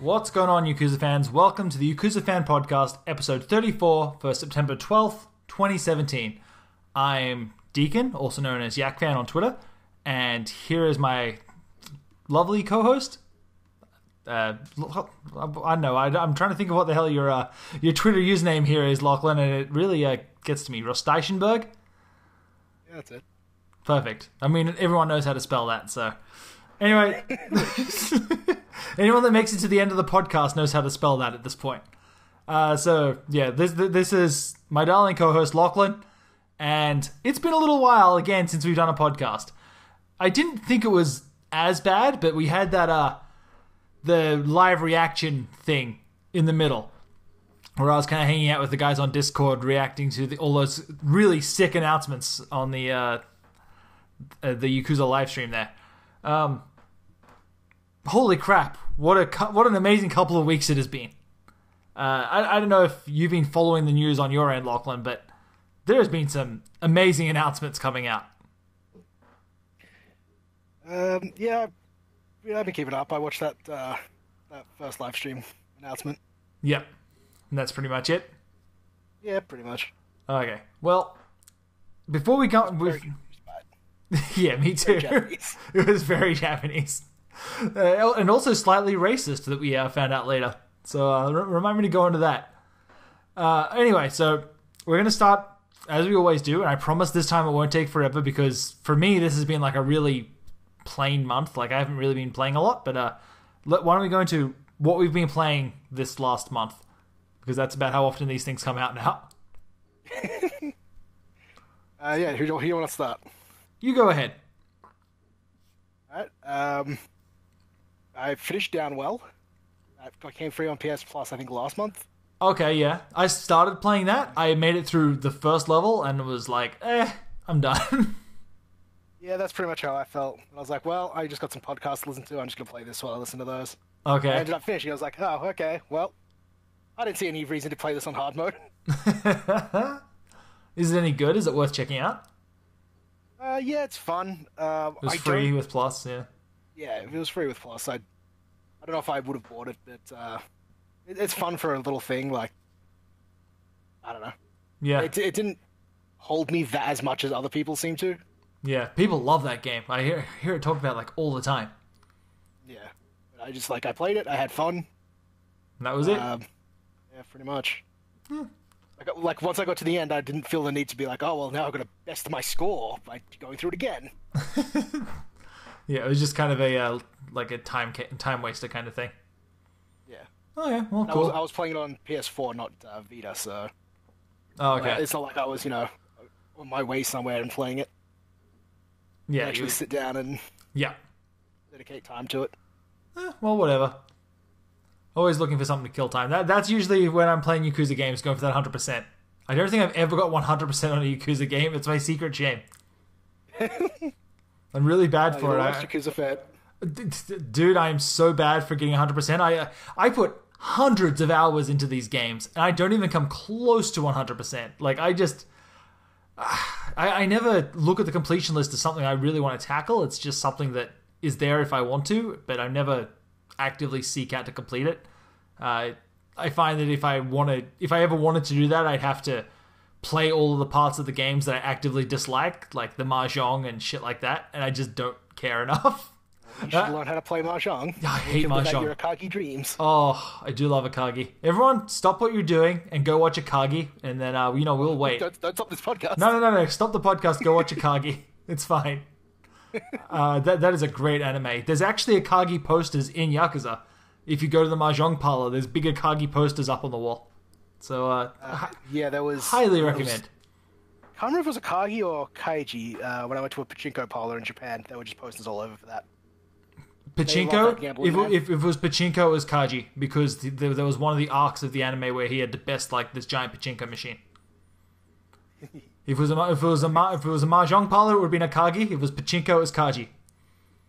What's going on, Yakuza fans? Welcome to the Yakuza Fan Podcast, episode 34 for September 12th, 2017. I'm Deacon, also known as Yak Fan on Twitter, and here is my lovely co-host. I don't know, I'm trying to think of what the hell your Twitter username here is, Lachlan, and it really gets to me. Rosteichenberg? Yeah, that's it. Perfect. I mean, everyone knows how to spell that, so... Anyway, anyone that makes it to the end of the podcast knows how to spell that at this point. So, yeah, this is my darling co-host, Lachlan, and it's been a little while, again, since we've done a podcast. I didn't think it was as bad, but we had that, the live reaction thing in the middle, where I was kind of hanging out with the guys on Discord, reacting to all those really sick announcements on the Yakuza live stream there. Holy crap, what an amazing couple of weeks it has been. I don't know if you've been following the news on your end, Lachlan, but there has been some amazing announcements coming out. Yeah, I've been keeping up. I watched that first live stream announcement. Yep, and that's pretty much it? Yeah, pretty much. Okay, well, before we go... Yeah, me too. It was very Japanese. And also slightly racist that we found out later. So remind me to go into that. Anyway, so we're going to start as we always do. And I promise this time it won't take forever because for me this has been like a really plain month. Like I haven't really been playing a lot. But why don't we go into what we've been playing this last month? Because that's about how often these things come out now. Yeah, who do you want to start? You go ahead. Alright, I finished Down Well. I came free on PS Plus, I think, last month. Okay, yeah. I started playing that. I made it through the first level and was like, I'm done. Yeah, that's pretty much how I felt. I was like, well, I just got some podcasts to listen to. I'm just going to play this while I listen to those. Okay. I ended up finishing. I was like, oh, okay, well, I didn't see any reason to play this on hard mode. Is it any good? Is it worth checking out? Yeah, it's fun. It was free with Plus, yeah. Yeah, if it was free with Plus, I don't know if I would have bought it, but it's fun for a little thing. Like, I don't know. Yeah, it didn't hold me that as much as other people seem to. Yeah, people love that game. I hear it talked about like all the time. Yeah, but I played it. I had fun. And that was it. Yeah, pretty much. Like once I got to the end, I didn't feel the need to be like, oh well, now I've got to best my score by going through it again. Yeah, it was just kind of a like a time waster kind of thing. Yeah. Oh yeah, well, cool. I was playing it on PS4, not Vita, so. Oh, okay. It's not like I was, on my way somewhere and playing it. Yeah. Actually sit down and. Yeah. Dedicate time to it. Well, whatever. Always looking for something to kill time. That's usually when I'm playing Yakuza games, going for that 100%. I don't think I've ever got 100% on a Yakuza game. It's my secret shame. I'm really bad for it. Yakuza fan. Dude, I am so bad for getting 100%. I put hundreds of hours into these games, and I don't even come close to 100%. Like, I never look at the completion list as something I really want to tackle. It's just something that is there if I want to, but I never actively seek out to complete it. I find that if I ever wanted to do that, I'd have to play all of the parts of the games that I actively dislike, like the mahjong and shit like that, and I just don't care enough. You should learn how to play mahjong. I hate mahjong. Your Akagi dreams. Oh, I do love Akagi. Everyone, stop what you're doing and go watch Akagi, and then we'll wait. Don't stop this podcast. No. Stop the podcast. Go watch Akagi. It's fine. That is a great anime. There's actually Akagi posters in Yakuza. If you go to the mahjong parlor, there's big Akagi posters up on the wall. So, yeah, there was... Highly recommend. I can't remember if it was Akagi or Kaiji when I went to a pachinko parlor in Japan. There were just posters all over for that. Pachinko? If it was Pachinko, it was Kaiji, because there was one of the arcs of the anime where he had the best, like, this giant Pachinko machine. If it was a mahjong parlor, it would have been Akagi. If it was Pachinko, it was Kaiji.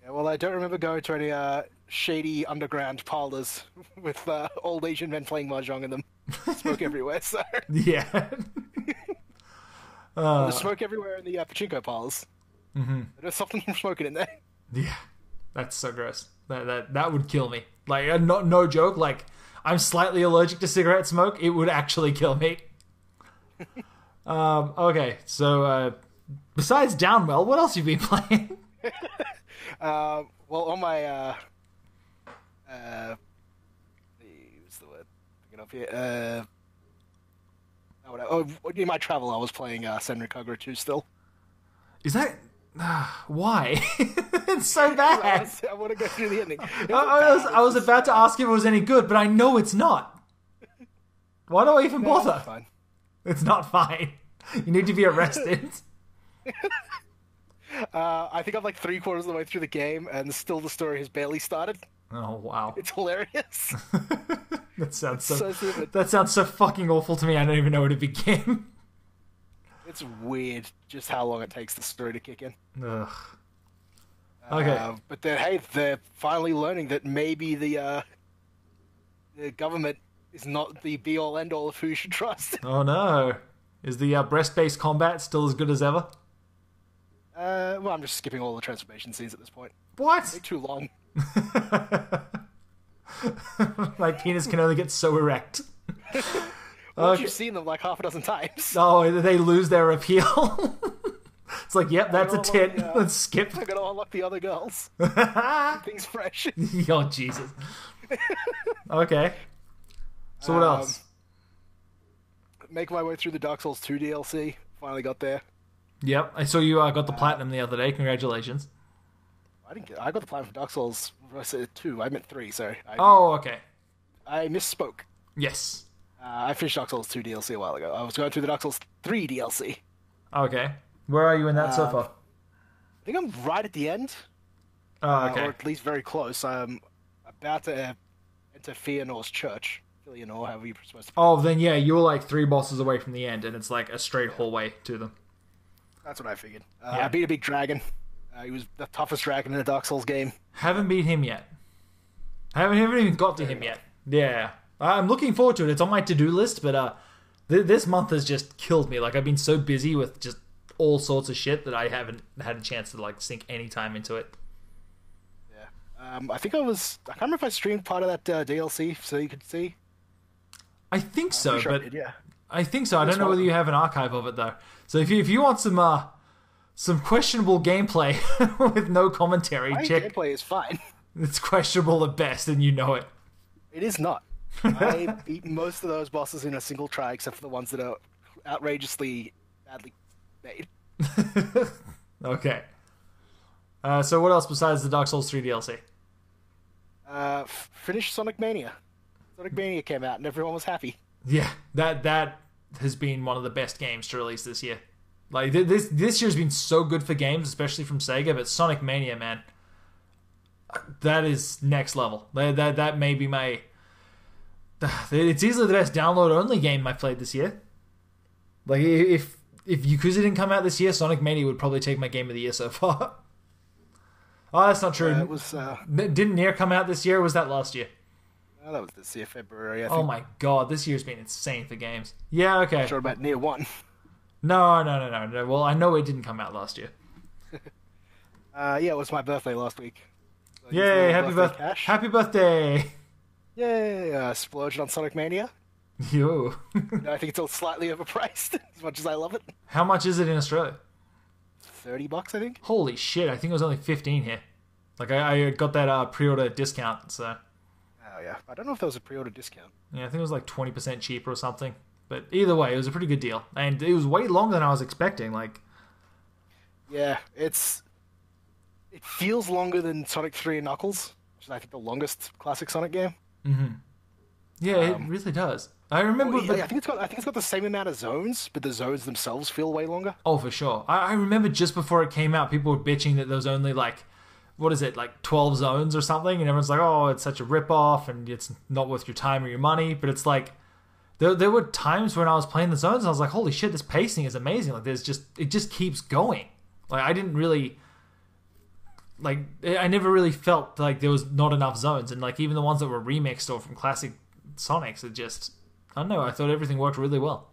Yeah, well, I don't remember going to any shady underground parlors with old Asian men playing mahjong in them. Smoke everywhere, so... Yeah. There's smoke everywhere in the pachinko parlors. Mm-hmm. There's something from smoking in there. Yeah. That's so gross. That would kill me. Like, no joke. Like, I'm slightly allergic to cigarette smoke. It would actually kill me. Okay, so besides Downwell, what else have you been playing? Well, on my what's the word? Pick it up here. In my travel, I was playing Senran Kagura 2 still. Is that why? It's so bad. I want to go through the ending. I was about to ask if it was any good, but I know it's not. Why do I even bother? It's fine. It's not fine. You need to be arrested. I think I'm like 3/4 of the way through the game, and still the story has barely started. Oh wow, It's hilarious. that sounds so stupid. That sounds so fucking awful to me. I don't even know where to begin. It's weird just how long it takes the story to kick in. Ugh. Okay. But they're finally learning that maybe the government is not the be-all end-all of who you should trust. Oh no. Is the breast-based combat still as good as ever? Well, I'm just skipping all the transformation scenes at this point. What? They're too long. My penis can only get so erect. Once you've seen them like half a dozen times. Oh, they lose their appeal. It's like, yep, that's a tit. Let's skip. I gotta unlock the other girls. Things fresh. Oh, Jesus. Okay. So what else? Make my way through the Dark Souls 2 DLC. Finally got there. Yep, I saw you got the platinum the other day. Congratulations. I got the platinum for Dark Souls 2. I meant 3, sorry. Okay. I misspoke. Yes. I finished Dark Souls 2 DLC a while ago. I was going through the Dark Souls 3 DLC. Okay. Where are you in that so far? I think I'm right at the end. Oh, okay. Or at least very close. I'm about to enter Fëanor's church. Fëanor, however you're supposed to. Oh, then yeah, you're like 3 bosses away from the end, and it's like a straight hallway to them. That's what I figured. Yeah. I beat a big dragon. He was the toughest dragon in a Dark Souls game. Haven't beat him yet. I haven't even got to him yet. Yeah. I'm looking forward to it. It's on my to-do list, but this month has just killed me. Like, I've been so busy with just all sorts of shit that I haven't had a chance to like sink any time into it. Yeah. I think I can't remember if I streamed part of that DLC so you could see. I think so, sure but I did, yeah. I think so. I don't know whether you have an archive of it though. So if you want some questionable gameplay with no commentary, My check. gameplay is fine. It's questionable at best, and you know it. It is not. I beat most of those bosses in a single try, except for the ones that are outrageously badly made. Okay. So what else besides the Dark Souls 3 DLC? Finished Sonic Mania. Sonic Mania came out and everyone was happy. Yeah, that has been one of the best games to release this year. Like this year's been so good for games, especially from Sega. But Sonic Mania, man, that is next level. That may be my. It's easily the best download only game I played this year. Like if Yakuza didn't come out this year, Sonic Mania would probably take my game of the year so far. Oh, that's not true. It was. Didn't Nier come out this year? Or was that last year? Oh, that was this year, February. I think. Oh my god, this year's been insane for games. Yeah, okay. I'm sure about Nier 1. No. Well, I know it didn't come out last year. Yeah, it was my birthday last week. So Yay, happy birthday. Happy birthday. Yay, splurged on Sonic Mania. Yo. I think it's all slightly overpriced, as much as I love it. How much is it in Australia? $30, I think. Holy shit, I think it was only 15 here. Like, I got that pre-order discount, so... Oh, yeah. I don't know if there was a pre-order discount. Yeah, I think it was like 20% cheaper or something. But either way, it was a pretty good deal. And it was way longer than I was expecting, like... Yeah, it feels longer than Sonic 3 and Knuckles, which is, I think, the longest classic Sonic game. Mm-hmm. Yeah, it really does. I remember... I think it's got the same amount of zones, but the zones themselves feel way longer. Oh, for sure. I remember just before it came out, people were bitching that there was only, like... What is it, like 12 zones or something? And everyone's like, oh, it's such a rip-off, and it's not worth your time or your money. But it's like... There were times when I was playing the zones, and I was like, holy shit, this pacing is amazing. Like, it just keeps going. Like, I didn't really... Like, I never really felt like there was not enough zones. And, like, even the ones that were remixed or from classic Sonics, it just... I don't know, I thought everything worked really well.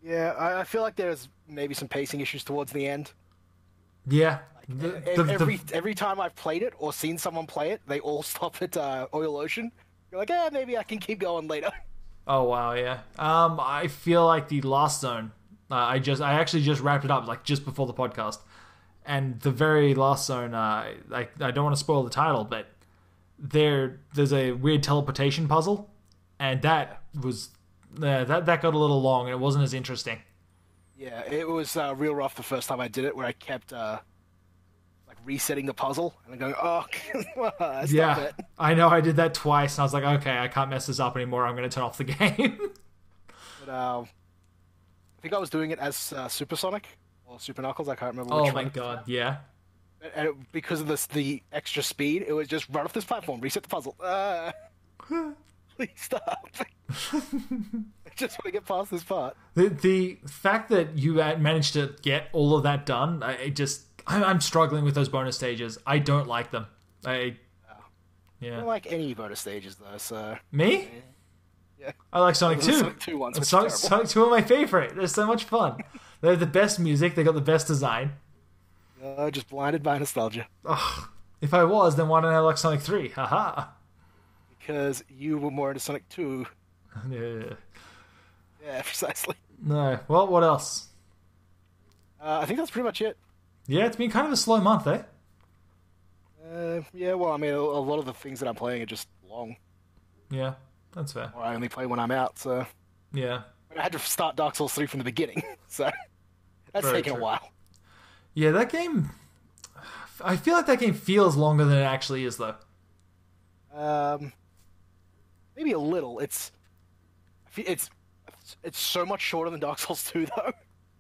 Yeah, I feel like there's maybe some pacing issues towards the end. Yeah. Every time I've played it or seen someone play it, they all stop at Oil Ocean. You're like, maybe I can keep going later. Oh wow, yeah. I feel like the last zone. I actually just wrapped it up like just before the podcast, and the very last zone. I don't want to spoil the title, but there's a weird teleportation puzzle, and that got a little long and it wasn't as interesting. Yeah, it was real rough the first time I did it, where I kept resetting the puzzle and then going, stop it. I know I did that twice, and I was like, okay, I can't mess this up anymore. I'm going to turn off the game. But I think I was doing it as Supersonic or Super Knuckles. I can't remember. Oh my god, yeah. And because of the extra speed, it was just run off this platform, reset the puzzle. Please stop. I just want to get past this part. The fact that you managed to get all of that done, I'm struggling with those bonus stages. I don't like them. I don't like any bonus stages though. So me? Yeah. I like Sonic 2. Sonic 2 ones. Sonic 2 are my favorite. They're so much fun. They're the best music. They got the best design. Just blinded by nostalgia. Ugh. If I was, then why don't I like Sonic 3? Haha. Because you were more into Sonic 2. Yeah. Yeah, precisely. No. Well, what else? I think that's pretty much it. Yeah, it's been kind of a slow month, eh? Yeah, well, I mean, a lot of the things that I'm playing are just long. Yeah, that's fair. Or I only play when I'm out, so... Yeah. I had to start Dark Souls 3 from the beginning, so... That's taken a while. Yeah, that game... I feel like that game feels longer than it actually is, though. Maybe a little. It's so much shorter than Dark Souls 2, though.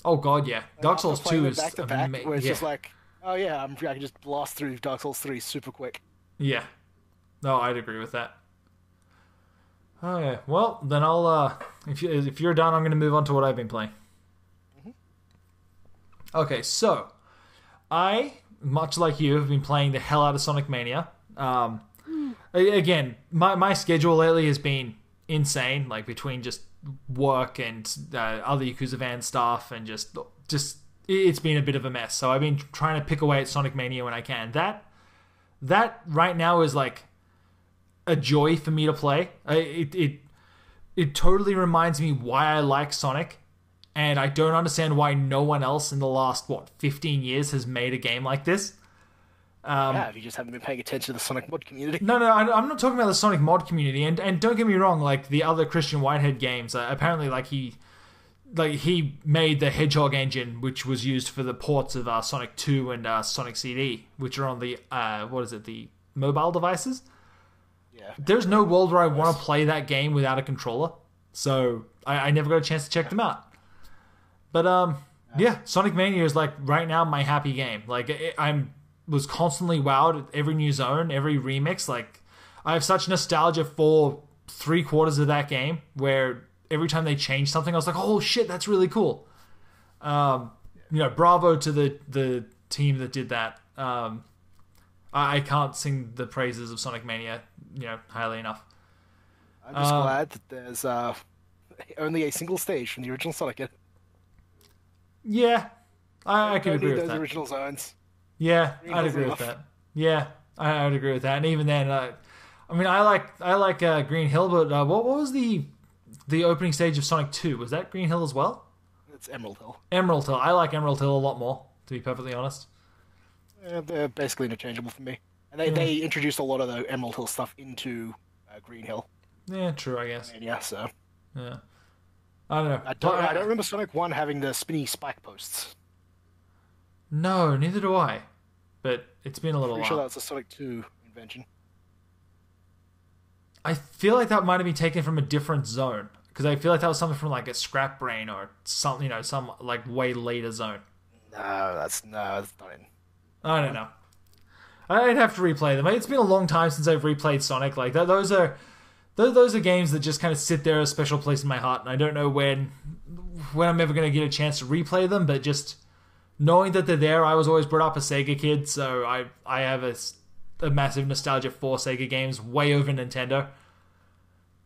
Oh god, yeah. Dark Souls 2 is back to back, where it's just like, oh yeah, I can just blast through Dark Souls 3 super quick. Yeah. No, I'd agree with that. Okay, well, then I'll, if you're done, I'm going to move on to what I've been playing. Mm-hmm. Okay, so, I, much like you, have been playing the hell out of Sonic Mania. Again, my schedule lately has been insane, like between just work and other Yakuza van stuff, and just it's been a bit of a mess. So I've been trying to pick away at Sonic Mania when I can. That right now is like a joy for me to play. It totally reminds me why I like Sonic, and I don't understand why no one else in the last 15 years has made a game like this. If you just haven't been paying attention to the Sonic mod community. No, I'm not talking about the Sonic mod community, and don't get me wrong, like the other Christian Whitehead games, apparently he made the Hedgehog engine, which was used for the ports of Sonic 2 and Sonic CD, which are on the the mobile devices. Yeah. There's no world where I want to play that game without a controller, so I never got a chance to check them out. But yeah, Sonic Mania is like right now my happy game. Like was constantly wowed at every new zone, every remix. Like, I have such nostalgia for 3/4 of that game, where every time they change something, I was like, oh shit, that's really cool. Bravo to the team that did that. I can't sing the praises of Sonic Mania, highly enough. I'm just glad that there's only a single stage from the original Sonic. Yeah, I can agree with those that. Original zones. Yeah, I'd agree with that. Yeah, I'd agree with that. And even then, I like Green Hill, but what was the opening stage of Sonic 2? Was that Green Hill as well? It's Emerald Hill. Emerald Hill. I like Emerald Hill a lot more, to be perfectly honest. They're basically interchangeable for me. And they introduced a lot of the Emerald Hill stuff into Green Hill. Yeah, true, I guess. Yeah, so. Yeah. I don't know. I don't remember Sonic 1 having the spinny spike posts. No, neither do I. But it's been a little while. I'm pretty sure that's a Sonic 2 invention. I feel like that might have been taken from a different zone, because I feel like that was something from like a Scrap Brain or something, some like way later zone. No, that's not in. I don't know. I'd have to replay them. It's been a long time since I've replayed Sonic. Like those are games that just kind of sit there a special place in my heart, and I don't know when I'm ever going to get a chance to replay them. But just knowing that they're there, I was always brought up a Sega kid, so I have a massive nostalgia for Sega games, way over Nintendo.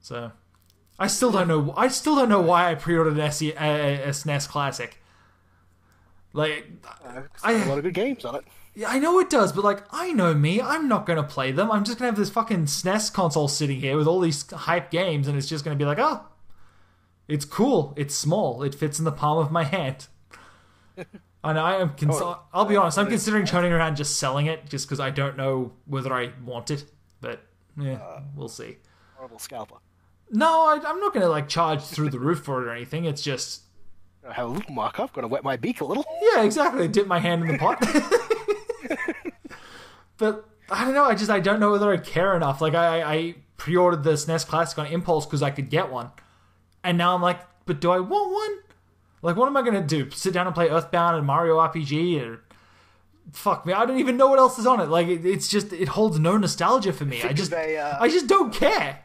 So I still don't know why I pre-ordered a SNES Classic. Like, A lot of good games on it. yeah, I know it does, but like, I know me, I'm not going to play them. I'm just going to have this fucking SNES console sitting here with all these hype games, and it's just going to be like, oh, it's cool, it's small, it fits in the palm of my hand. And I'll be honest, I'm considering turning around just selling it, just because I don't know whether I want it. But, yeah, we'll see. Horrible scalper. No, I'm not going to like charge through the roof for it or anything. It's just... I have a little markup, gotta wet my beak a little. Yeah, exactly. Dip my hand in the pot. But I don't know. I don't know whether I care enough. Like I pre-ordered the SNES Classic on impulse because I could get one, and now I'm like, but do I want one? Like, what am I gonna do? Sit down and play Earthbound and Mario RPG? Or fuck me, I don't even know what else is on it. Like it's just it holds no nostalgia for me. I just don't care.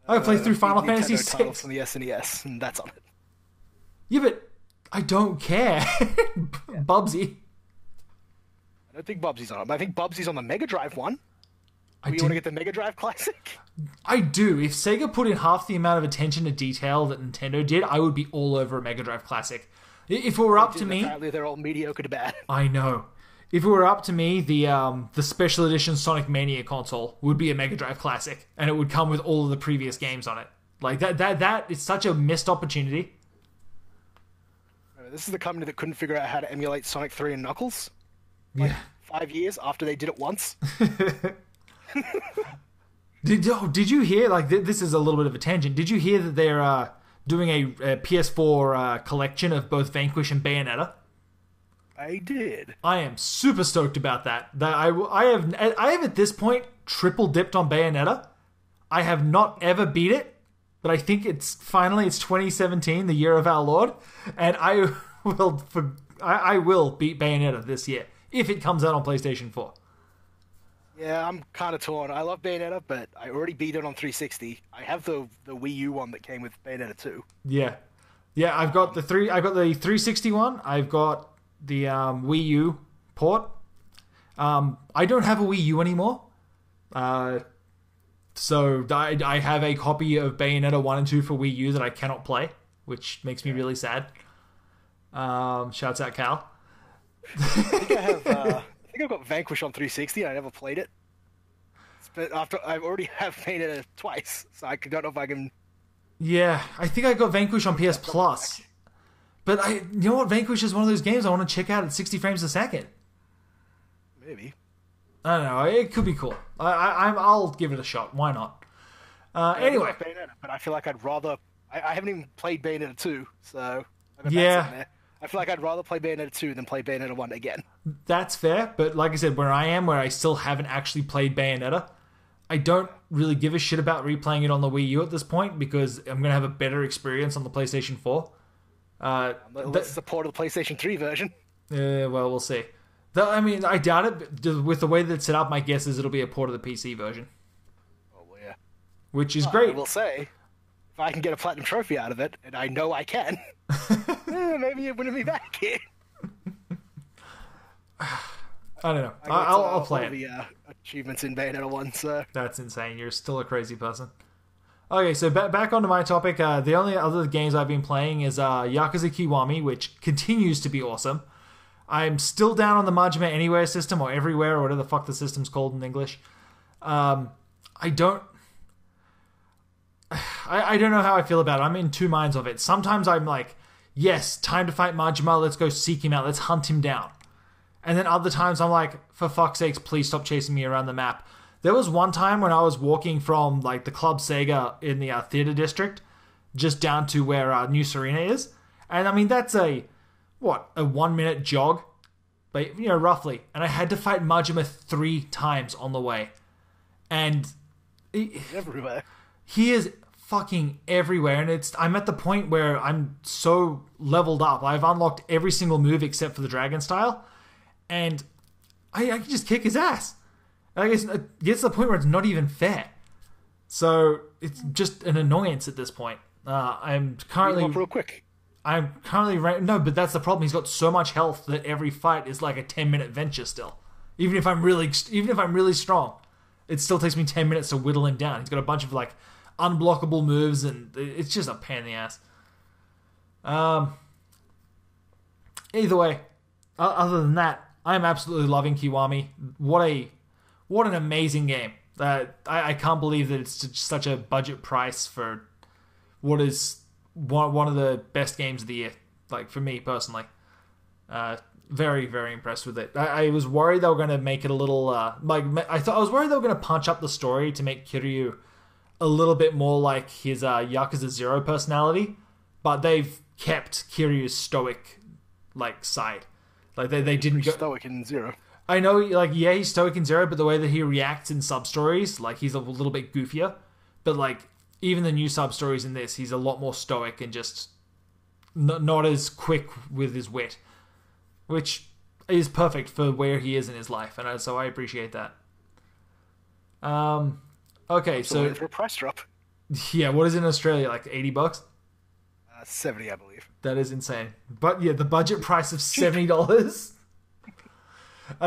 I play through Final Fantasy VI from the SNES, and that's on it. Yeah, but I don't care. Bubsy. I don't think Bubsy's on it, but I think Bubsy's on the Mega Drive one. You want to get the Mega Drive Classic? I do. If Sega put in half the amount of attention to detail that Nintendo did, I would be all over a Mega Drive Classic. If it were up to me... Apparently they're all mediocre to bad. I know. If it were up to me, the Special Edition Sonic Mania console would be a Mega Drive Classic, and it would come with all of the previous games on it. Like, that is such a missed opportunity. This is the company that couldn't figure out how to emulate Sonic 3 and Knuckles. Yeah. 5 years after they did it once. Did you hear, like, this is a little bit of a tangent, did you hear that they're doing a PS4 collection of both Vanquish and Bayonetta? I did. I am super stoked about that. I have at this point triple dipped on Bayonetta. I have not ever beat it, but I think it's 2017, the year of our Lord, and I will beat Bayonetta this year if it comes out on PlayStation 4. Yeah, I'm kind of torn. I love Bayonetta, but I already beat it on 360. I have the Wii U one that came with Bayonetta 2. Yeah, I've got the 360 one. I've got the Wii U port. I don't have a Wii U anymore. So I have a copy of Bayonetta 1 and 2 for Wii U that I cannot play, which makes me really sad. Shouts out Cal. I think I've got Vanquish on 360 and I never played it. But after I already have Bayonetta twice, so I don't know if I can... Yeah, I think I got Vanquish on PS Plus. But you know what? Vanquish is one of those games I want to check out at 60 frames a second. Maybe. I don't know. It could be cool. I'll give it a shot. Why not? Anyway. I Bayonetta, but I feel like I'd rather... I haven't even played Bayonetta 2, so... Yeah. I feel like I'd rather play Bayonetta 2 than play Bayonetta 1 again. That's fair, but like I said, where I still haven't actually played Bayonetta, I don't really give a shit about replaying it on the Wii U at this point because I'm going to have a better experience on the PlayStation 4. Let's support the PlayStation 3 version. Well, we'll see. I doubt it. But with the way that it's set up, my guess is it'll be a port of the PC version. Oh, well, yeah. Which is great. I will say, if I can get a platinum trophy out of it, and I know I can, maybe it wouldn't be that kid. I don't know. I'll play it. The achievements in Bayonetta 1, so... That's insane. You're still a crazy person. Okay, so back onto my topic. The only other games I've been playing is Yakuza Kiwami, which continues to be awesome. I'm still down on the Majima Anywhere system, or Everywhere, or whatever the fuck the system's called in English. I don't know how I feel about it. I'm in two minds of it. Sometimes I'm like, yes, time to fight Majima, let's go seek him out, let's hunt him down. And then other times I'm like, for fuck's sakes, please stop chasing me around the map. There was one time when I was walking from like the Club Sega in the theater district just down to where New Serena is. And I mean, that's a 1 minute jog, but roughly. And I had to fight Majima 3 times on the way. And everywhere. He is fucking everywhere. And I'm at the point where I'm so leveled up. I've unlocked every single move except for the dragon style. And I can just kick his ass. I guess it gets to the point where it's not even fair. So it's just an annoyance at this point. I'm currently... real quick. I'm currently... No, but that's the problem. He's got so much health that every fight is like a 10-minute venture still. Even if I'm really strong, it still takes me 10 minutes to whittle him down. He's got a bunch of like unblockable moves, and it's just a pain in the ass. either way, other than that, I'm absolutely loving Kiwami. What an amazing game. I can't believe that it's such a budget price for what is one of the best games of the year. Like, for me personally. Very, very impressed with it. I was worried they were going to make it a little... I was worried they were going to punch up the story to make Kiryu a little bit more like his Yakuza 0 personality. But they've kept Kiryu's stoic, side. Like, they didn't go... Stoic in 0. I know, he's stoic in 0, but the way that he reacts in sub-stories, he's a little bit goofier. But, even the new sub-stories in this, he's a lot more stoic and just not as quick with his wit. Which is perfect for where he is in his life, and so I appreciate that. Okay, so... for a price drop. Yeah, what is it in Australia, $80? 70, I believe. That is insane. But, yeah, the budget price of $70.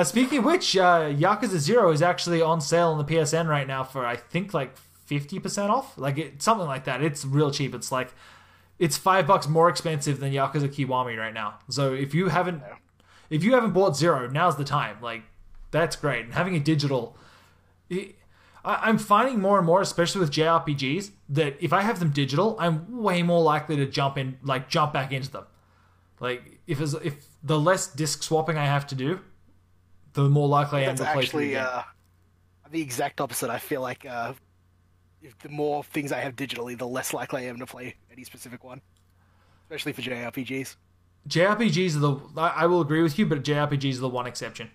Speaking of which, Yakuza 0 is actually on sale on the PSN right now for, I think, 50% off? Something like that. It's real cheap. It's it's $5 more expensive than Yakuza Kiwami right now. So if you haven't bought 0, now's the time. That's great. And having a digital... I'm finding more and more, especially with JRPGs, that if I have them digital, I'm way more likely to jump back into them. If the less disc swapping I have to do, the more likely I am to play through the game. The exact opposite. I feel like if the more things I have digitally, the less likely I am to play any specific one, especially for JRPGs. JRPGs I will agree with you, but JRPGs are the one exception.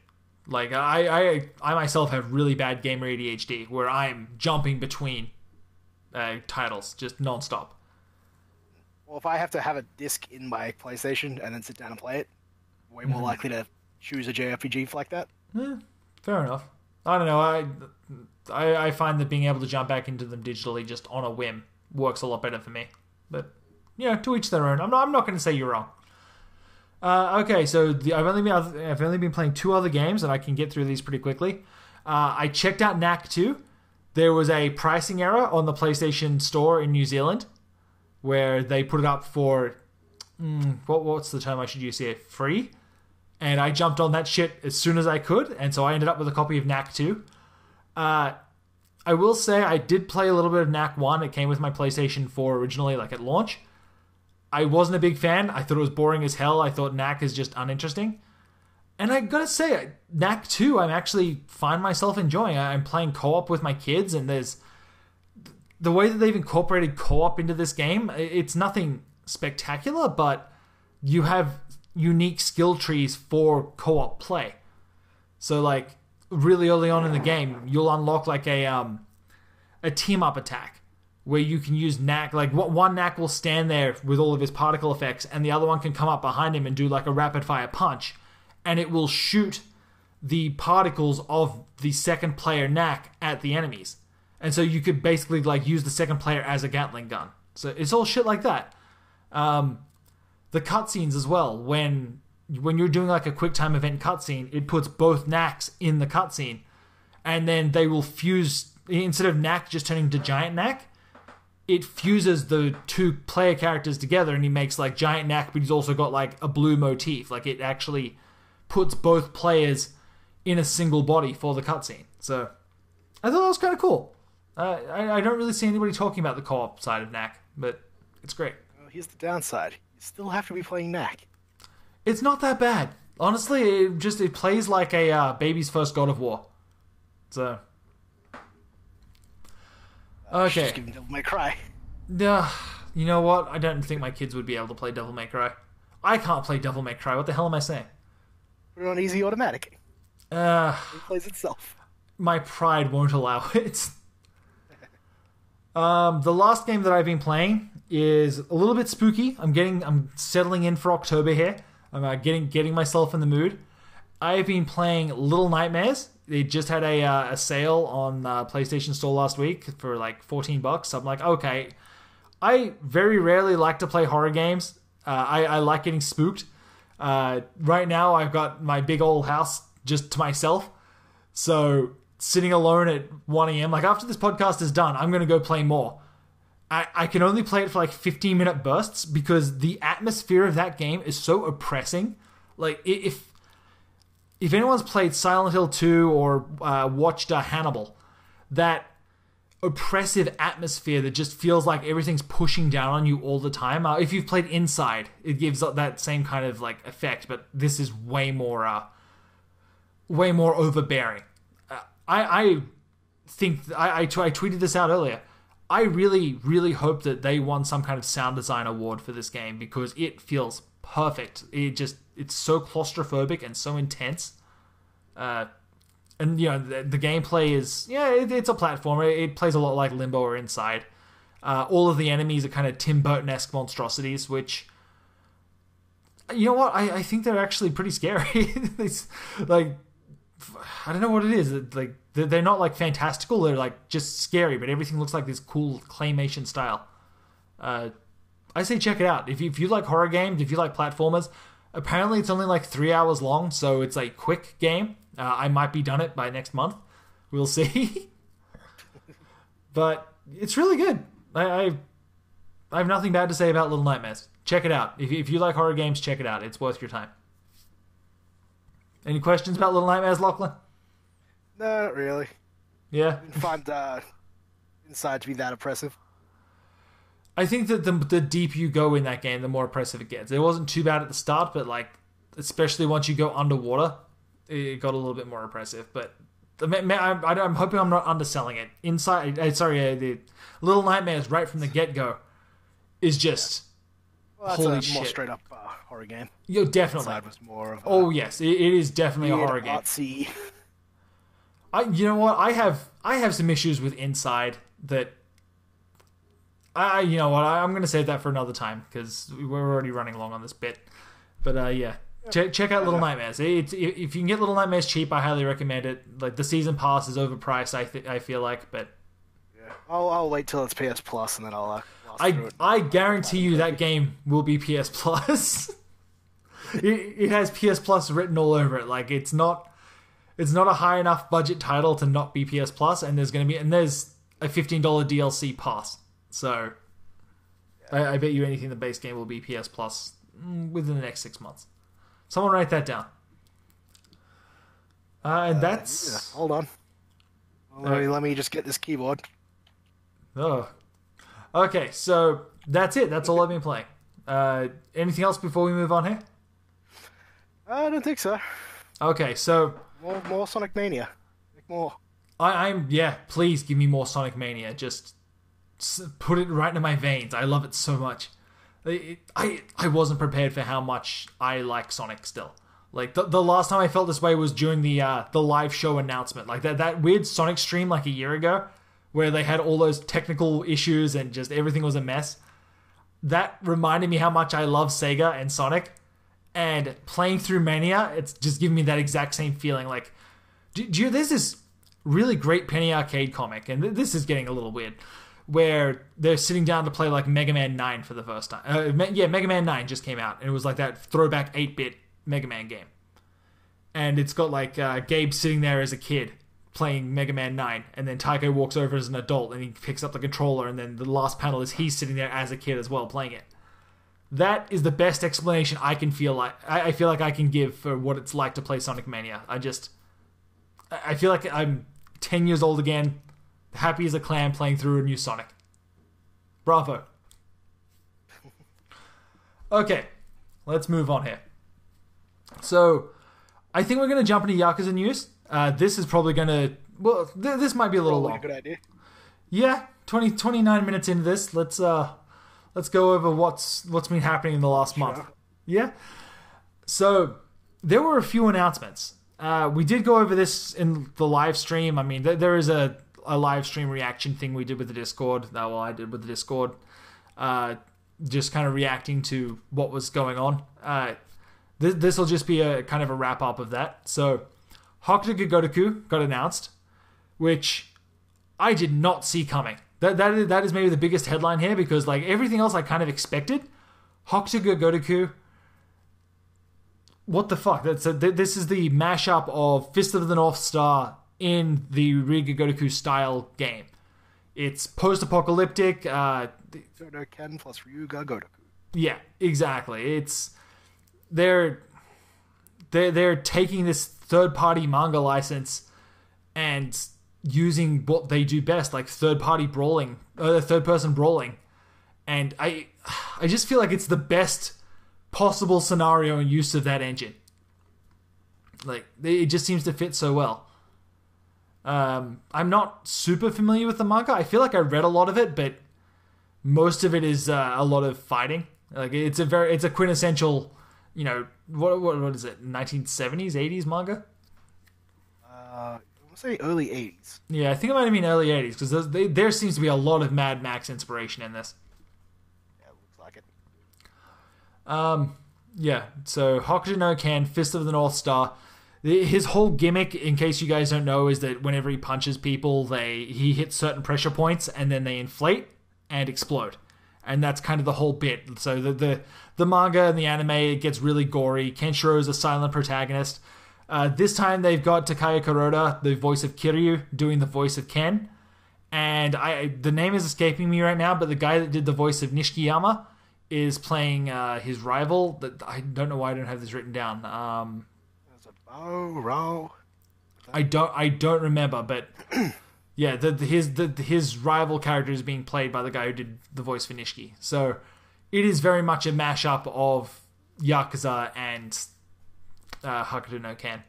I myself have really bad gamer ADHD, where I'm jumping between titles just non-stop. Well, if I have to have a disc in my PlayStation and then sit down and play it, I'm way more likely to choose a JRPG like that. Fair enough. I don't know. I find that being able to jump back into them digitally just on a whim works a lot better for me. But, to each their own. I'm not going to say you're wrong. Okay, so I've only been playing 2 other games, and I can get through these pretty quickly. I checked out Knack 2. There was a pricing error on the PlayStation Store in New Zealand, where they put it up for what's the term I should use here? Free. And I jumped on that shit as soon as I could, and so I ended up with a copy of Knack 2. I will say I did play a little bit of Knack 1. It came with my PlayStation 4 originally, at launch. I wasn't a big fan. I thought it was boring as hell. I thought Knack is just uninteresting. And I gotta say, Knack 2, I'm actually find myself enjoying. I'm playing co-op with my kids, and there's... The way that they've incorporated co-op into this game, it's nothing spectacular, but you have unique skill trees for co-op play. So, really early on in the game, you'll unlock, a team-up attack, where you can use Knack. One Knack will stand there with all of his particle effects, and the other one can come up behind him and do a rapid fire punch, and it will shoot the particles of the second player Knack at the enemies. And so you could basically use the second player as a Gatling gun. So it's all shit like that. The cutscenes as well, when you're doing a quick time event cutscene, it puts both Knacks in the cutscene, and then they will fuse, instead of Knack just turning to Giant Knack, it fuses the 2 player characters together, and he makes Giant Knack, but he's also got a blue motif. It actually puts both players in a single body for the cutscene. So I thought that was kind of cool. I don't really see anybody talking about the co-op side of Knack, but it's great. Well, here's the downside. You still have to be playing Knack. It's not that bad. Honestly, it plays like a baby's first God of War. So... Okay. Just give him Devil May Cry. You know what? I don't think my kids would be able to play Devil May Cry. I can't play Devil May Cry. What the hell am I saying? Put it on easy automatic. It plays itself. My pride won't allow it. The last game that I've been playing is a little bit spooky. I'm settling in for October here. I'm getting myself in the mood. I've been playing Little Nightmares. They just had a sale on PlayStation Store last week for $14. So I'm like, okay. I very rarely like to play horror games. I like getting spooked. Right now, I've got my big old house just to myself. So sitting alone at 1 a.m., after this podcast is done, I'm going to go play more. I can only play it for 15-minute bursts because the atmosphere of that game is so oppressing. Like, if anyone's played Silent Hill 2 or watched Hannibal, that oppressive atmosphere that just feels like everything's pushing down on you all the time. If you've played Inside, it gives that same kind of like effect, but this is way more overbearing. I think I tweeted this out earlier. I really, really hope that they won some kind of sound design award for this game because it feels perfect. It's so claustrophobic and so intense. And, you know, the gameplay is, it's a platformer. It plays a lot like Limbo or Inside. All of the enemies are kind of Tim Burton-esque monstrosities, which, you know what? I think they're actually pretty scary. It's, like, I don't know what it is. Like, they're not, like, fantastical. They're, like, just scary, but everything looks like this cool claymation style. I say check it out. If you like horror games, if you like platformers, apparently it's only, like, 3 hours long, so it's a quick game. I might be done it by next month. We'll see. But it's really good. I have nothing bad to say about Little Nightmares. Check it out. If you like horror games, check it out. It's worth your time. Any questions about Little Nightmares, Lachlan? No, not really. Yeah? I didn't find Inside to be that oppressive. I think that the deeper you go in that game, the more oppressive it gets. It wasn't too bad at the start, but like, especially once you go underwater, it got a little bit more oppressive, but I'm hoping I'm not underselling it. The Little Nightmares right from the get-go is just holy that's a shit. more straight-up horror game. Yo, definitely. Inside was more of oh yes, it is definitely a horror game. Artsy. You know what? I have some issues with Inside that. You know what? I'm going to save that for another time because we're already running long on this bit. But yeah. Check out Little Nightmares. If you can get Little Nightmares cheap, I highly recommend it. Like the season pass is overpriced, I feel like, but yeah, I'll wait till it's PS Plus and then I'll. I guarantee you that game will be PS Plus. it has PS Plus written all over it. Like it's not a high enough budget title to not be PS Plus, and there's a $15 DLC pass. So I bet you anything the base game will be PS Plus within the next 6 months. Someone write that down. And that's... Yeah, hold on. Let me just get this keyboard. Oh. Okay, so that's it. That's all I've been playing. Anything else before we move on here? I don't think so. Okay, so... More Sonic Mania. More. Please give me more Sonic Mania. Just put it right into my veins. I love it so much. I wasn't prepared for how much I like Sonic still. Like the last time I felt this way was during the live show announcement. Like that weird Sonic stream like a year ago where they had all those technical issues and just everything was a mess. That reminded me how much I love Sega and Sonic. And playing through Mania, it's just giving me that exact same feeling. Like, there's this really great Penny Arcade comic, and this is getting a little weird, where they're sitting down to play like Mega Man 9 for the first time. Mega Man 9 just came out, and it was like that throwback 8-bit Mega Man game. And it's got like Gabe sitting there as a kid playing Mega Man 9, and then Tycho walks over as an adult, and he picks up the controller, and then the last panel is he's sitting there as a kid as well playing it. That is the best explanation I can feel like. I feel like I can give for what it's like to play Sonic Mania. I feel like I'm 10 years old again, happy as a clam playing through a new Sonic. Bravo. Okay, let's move on here. So, I think we're going to jump into Yakuza news. This is probably going to... Well, this might be a little long. Good idea. Yeah, 29 minutes into this. Let's go over what's been happening in the last month. Yeah? So, there were a few announcements. We did go over this in the live stream. I mean, there is a live stream reaction thing we did with the Discord. I did with the Discord. Just kind of reacting to what was going on. This will just be a kind of a wrap-up of that. So, Hokuto Gotoku got announced, which I did not see coming. That is maybe the biggest headline here, because like everything else I kind of expected. Hokuto Gotoku... What the fuck? This is the mashup of Fist of the North Star in the Riga Gotoku style game. It's post-apocalyptic. Soto Ken plus Ryuga Gotoku. Yeah, exactly. they're taking this third-party manga license and using what they do best, like third-person brawling. And I just feel like it's the best possible scenario and use of that engine. Like, it just seems to fit so well. I'm not super familiar with the manga. I feel like I read a lot of it, but most of it is a lot of fighting. Like, it's a quintessential, what is it, 1970s, 80s manga? I want to say early 80s. Yeah, I think it might have been early 80s, because there seems to be a lot of Mad Max inspiration in this. Yeah, it looks like it. Yeah, so Hokuto no Ken, Fist of the North Star. His whole gimmick, in case you guys don't know, is that whenever he punches people, he hits certain pressure points and then they inflate and explode. And that's kind of the whole bit. So the manga and the anime, it gets really gory. Kenshiro is a silent protagonist. This time they've got Takaya Kuroda, the voice of Kiryu, doing the voice of Ken. And the name is escaping me right now, but the guy that did the voice of Nishikiyama is playing his rival. That I don't know why I don't have this written down. I don't remember, but yeah, his rival character is being played by the guy who did the voice for Nishiki. So it is very much a mashup of Yakuza and Hokuto no Ken.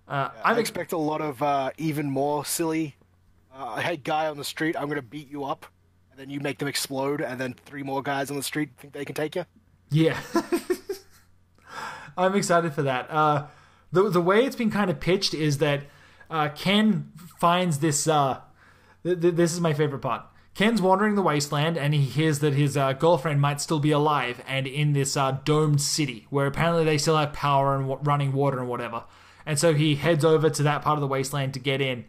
I expect a lot of even more silly. Hey, guy on the street, I'm going to beat you up, and then you make them explode, and then 3 more guys on the street think they can take you. Yeah, I'm excited for that. The way it's been kind of pitched is that Ken finds this. This is my favorite part. Ken's wandering the wasteland and he hears that his girlfriend might still be alive and in this domed city where apparently they still have power and running water and whatever. And so he heads over to that part of the wasteland to get in.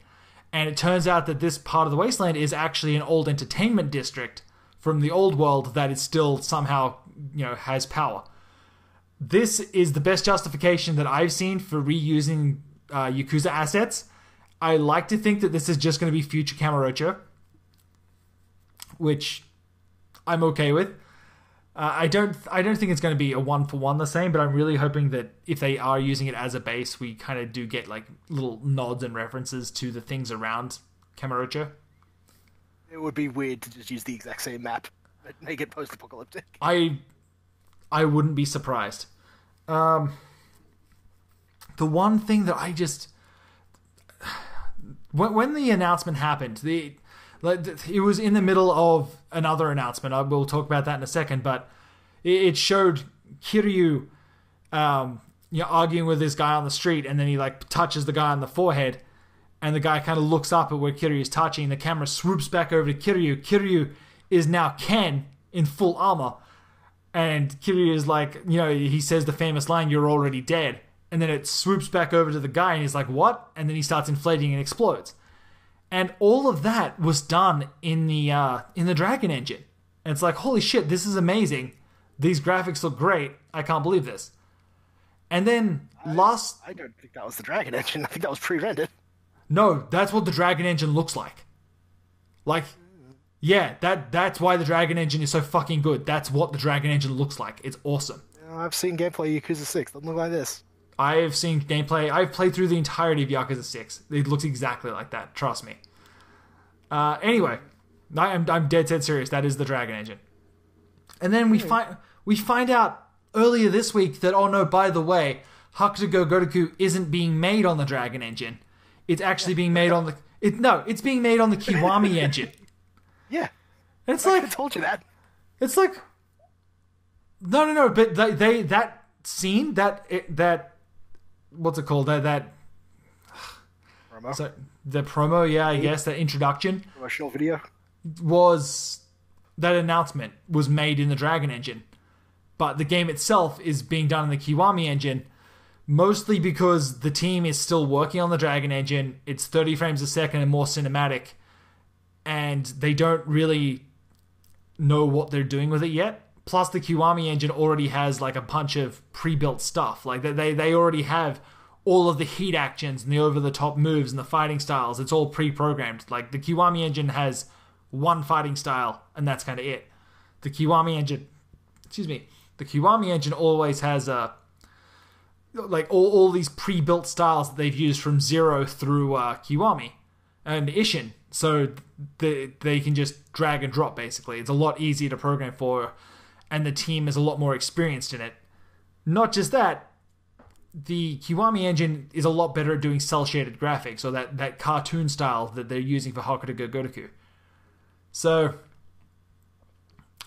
And it turns out that this part of the wasteland is actually an old entertainment district from the old world that is still somehow, has power. This is the best justification that I've seen for reusing Yakuza assets. I like to think that this is just going to be future Kamurocho, which I'm okay with. I don't think it's going to be a one-for-one the same, but I'm really hoping that if they are using it as a base, we kind of do get like little nods and references to the things around Kamurocho. It would be weird to just use the exact same map and make it post-apocalyptic. I wouldn't be surprised. The one thing that I just... When the announcement happened, it was in the middle of another announcement. I will talk about that in a second, but it showed Kiryu arguing with this guy on the street, and then he touches the guy on the forehead, and the guy kind of looks up at where Kiryu is touching, and the camera swoops back over to Kiryu. Kiryu is now Ken in full armor. And Kiryu is he says the famous line, "You're already dead." And then it swoops back over to the guy and he's like, "What?" And then he starts inflating and explodes. And all of that was done in the Dragon Engine. And it's like, holy shit, this is amazing. These graphics look great. I can't believe this. And then I don't think that was the Dragon Engine. I think that was pre-rendered. No, that's what the Dragon Engine looks like. Yeah, that's why the Dragon Engine is so fucking good. That's what the Dragon Engine looks like. It's awesome. I've seen gameplay of Yakuza 6. It doesn't look like this. I have seen gameplay. I've played through the entirety of Yakuza 6. It looks exactly like that. Trust me. Anyway, I'm dead set serious. That is the Dragon Engine. And then we find out earlier this week that, oh no, by the way, Hakuto go Gotoku isn't being made on the Dragon Engine. It's actually being made on it's being made on the Kiwami engine. Yeah. And it's I told you that. It's like, no, but that scene, that what's it called? That promo. So the promo, yeah, I guess that introduction, promotional video, that announcement was made in the Dragon Engine, but the game itself is being done in the Kiwami engine, mostly because the team is still working on the Dragon Engine. It's 30 frames a second and more cinematic, and they don't really know what they're doing with it yet. Plus, the Kiwami engine already has a bunch of pre-built stuff. They already have all of the heat actions and the over-the-top moves and the fighting styles. It's all pre-programmed. The Kiwami engine has one fighting style, and that's kind of it. The Kiwami engine always has like all these pre-built styles that they've used from Zero through Kiwami and Ishin, so they can just drag and drop. Basically, it's a lot easier to program for, and the team is a lot more experienced in it. Not just that, the Kiwami engine is a lot better at doing cel-shaded graphics, or that cartoon style that they're using for Hakuto Gotoku. So,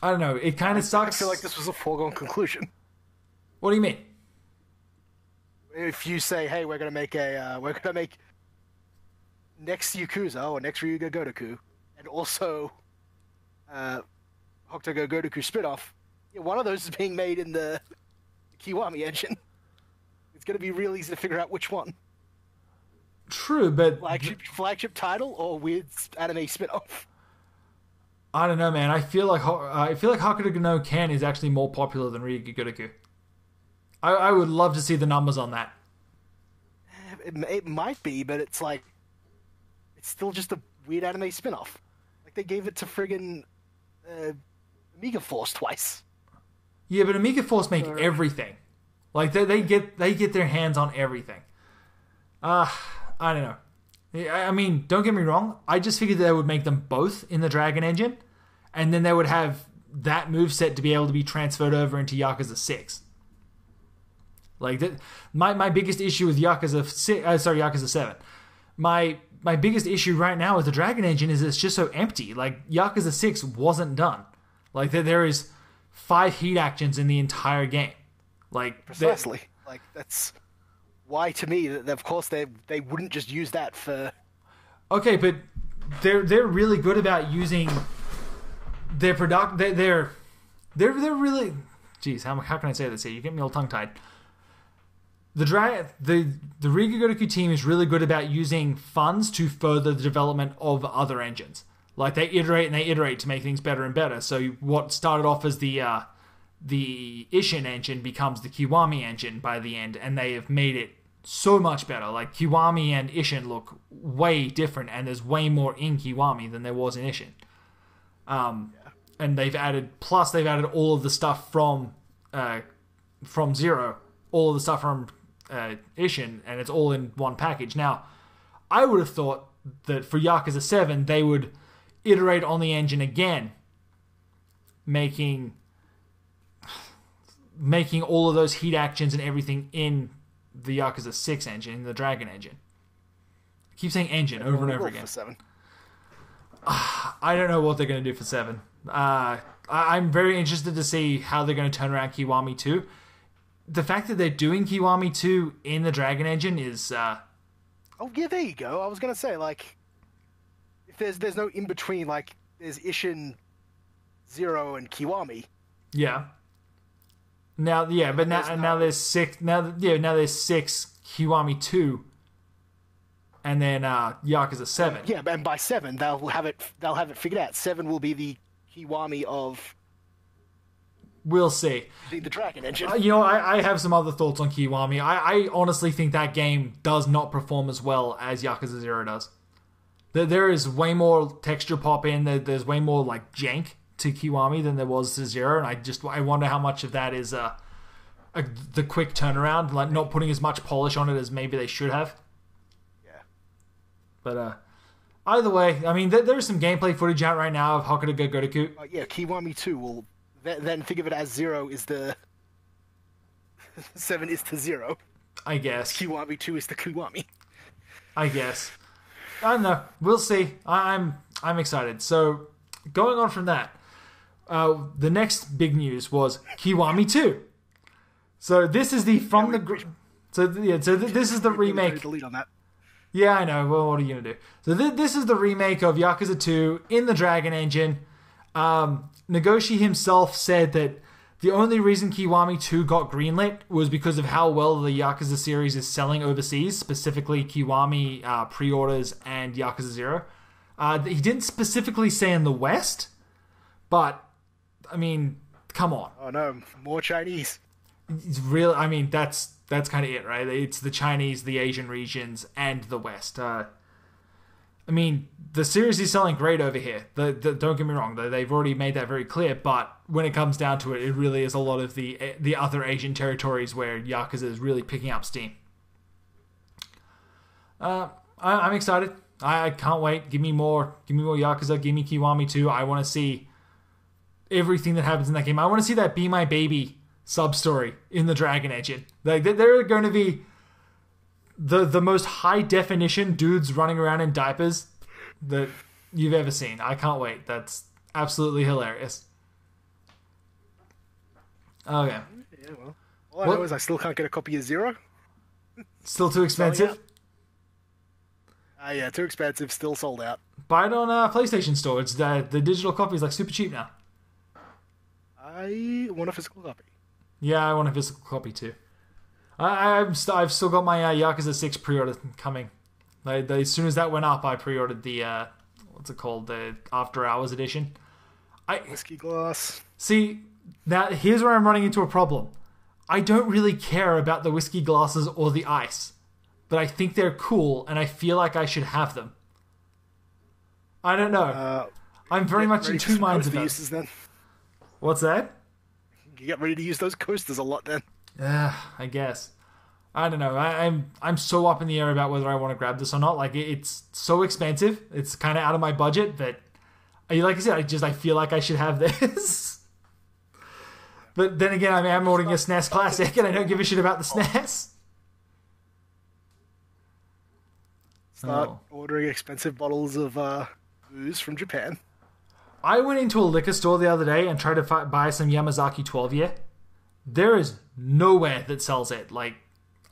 I don't know. It kind of sucks. I feel like this was a foregone conclusion. What do you mean? If you say, "Hey, we're gonna make next Yakuza or next Ryuga Gotoku, and also Hokuto Gotoku spin-off," one of those is being made in the Kiwami engine. It's gonna be real easy to figure out which one. True, but flagship title or weird anime spin-off. I don't know, man. I feel like Hakuto no Ken is actually more popular than Ryuga Gotoku. I would love to see the numbers on that. It might be, but it's like, it's still just a weird anime spin-off. Like, they gave it to friggin' Amiga Force twice. Yeah, but Amiga Force make everything. Like, they get their hands on everything. I don't know. I mean, don't get me wrong. I just figured they would make them both in the Dragon engine, and then they would have that moveset to be able to be transferred over into Yakuza 6. Like that, my biggest issue with Yakuza 7. My biggest issue right now with the Dragon engine is it's just so empty. Like, Yakuza 6 wasn't done. Like, there is 5 heat actions in the entire game. Like, precisely. Like, that's why, to me, that of course they wouldn't just use that for. Okay, but they're really good about using their product. They're really. Jeez, how can I say this here? You get me all tongue tied. The Ryuga Gotoku team is really good about using funds to further the development of other engines. Like, they iterate to make things better and better. So what started off as the Ishin engine becomes the Kiwami engine by the end, and they have made it so much better. Like, Kiwami and Ishin look way different, and there's way more in Kiwami than there was in Ishin. And they've added all of the stuff from Zero, all of the stuff from Ishin, and it's all in one package. Now, I would have thought that for Yakuza 7, they would iterate on the engine again, making all of those heat actions and everything in the Yakuza 6 engine, in the Dragon engine. I keep saying engine over and over again. For 7. I don't know what they're going to do for 7. I'm very interested to see how they're going to turn around Kiwami 2. The fact that they're doing Kiwami 2 in the Dragon engine is... Oh, yeah, there you go. I was going to say, like, if there's no in-between, like, there's Ishin, Zero, and Kiwami. Yeah. Now there's 6. Now there's 6 Kiwami 2, and then Yakuza 7. Yeah, and by 7 they'll have it figured out. 7 will be the Kiwami of. We'll see. The Dragon engine. I have some other thoughts on Kiwami. I honestly think that game does not perform as well as Yakuza 0 does. There is way more texture pop in. There's way more like jank to Kiwami than there was to 0, and I wonder how much of that is the quick turnaround, like not putting as much polish on it as maybe they should have. Yeah. But either way, I mean, there's some gameplay footage out right now of Hakuto Gotoku. Yeah, Kiwami 2 will then think of it as 0 is the 7 is to 0. I guess. Kiwami 2 is the Kiwami. I guess. I don't know. We'll see. I'm excited. So, going on from that, the next big news was Kiwami 2. So this is the this is the remake. Delete on that. Yeah, I know. Well, what are you gonna do? So this is the remake of Yakuza 2 in the Dragon engine. Nagoshi himself said that the only reason Kiwami 2 got greenlit was because of how well the Yakuza series is selling overseas, specifically Kiwami pre-orders and Yakuza 0. He didn't specifically say in the West, but, I mean, come on. Oh no, more Chinese. It's real. I mean, that's kind of it, right? It's the Chinese, the Asian regions, and the West. I mean, the series is selling great over here. Don't get me wrong, they've already made that very clear, but when it comes down to it, it really is a lot of the other Asian territories where Yakuza is really picking up steam. I'm excited. I can't wait. Give me more Yakuza. Give me Kiwami 2. I want to see everything that happens in that game. I want to see that Be My Baby sub-story in the Dragon Engine. Like, they're going to be the most high-definition dudes running around in diapers that you've ever seen. I can't wait. That's absolutely hilarious. Okay. Yeah, well. All I know is I still can't get a copy of Zero. Still too expensive? Yeah, too expensive. Still sold out. Buy it on PlayStation Store. It's the digital copy is like super cheap now. I want a physical copy. Yeah, I want a physical copy too. I've still got my Yakuza 6 pre-order coming. As soon as that went up, I pre-ordered the what's it called, the After Hours edition. Whiskey glass. See, now here's where I'm running into a problem. I don't really care about the whiskey glasses or the ice, but I think they're cool, and I feel like I should have them. I don't know. I'm very much in two minds about it. Then. What's that? You get ready to use those coasters a lot then. I guess. I don't know. I'm so up in the air about whether I want to grab this or not. Like, it's so expensive. It's kind of out of my budget, but like I said, I feel like I should have this. But then again, I'm ordering a SNES Classic, and I don't give a shit about the SNES. Start ordering expensive bottles of booze from Japan. I went into a liquor store the other day and tried to buy some Yamazaki 12 year. There is nowhere that sells it. Like,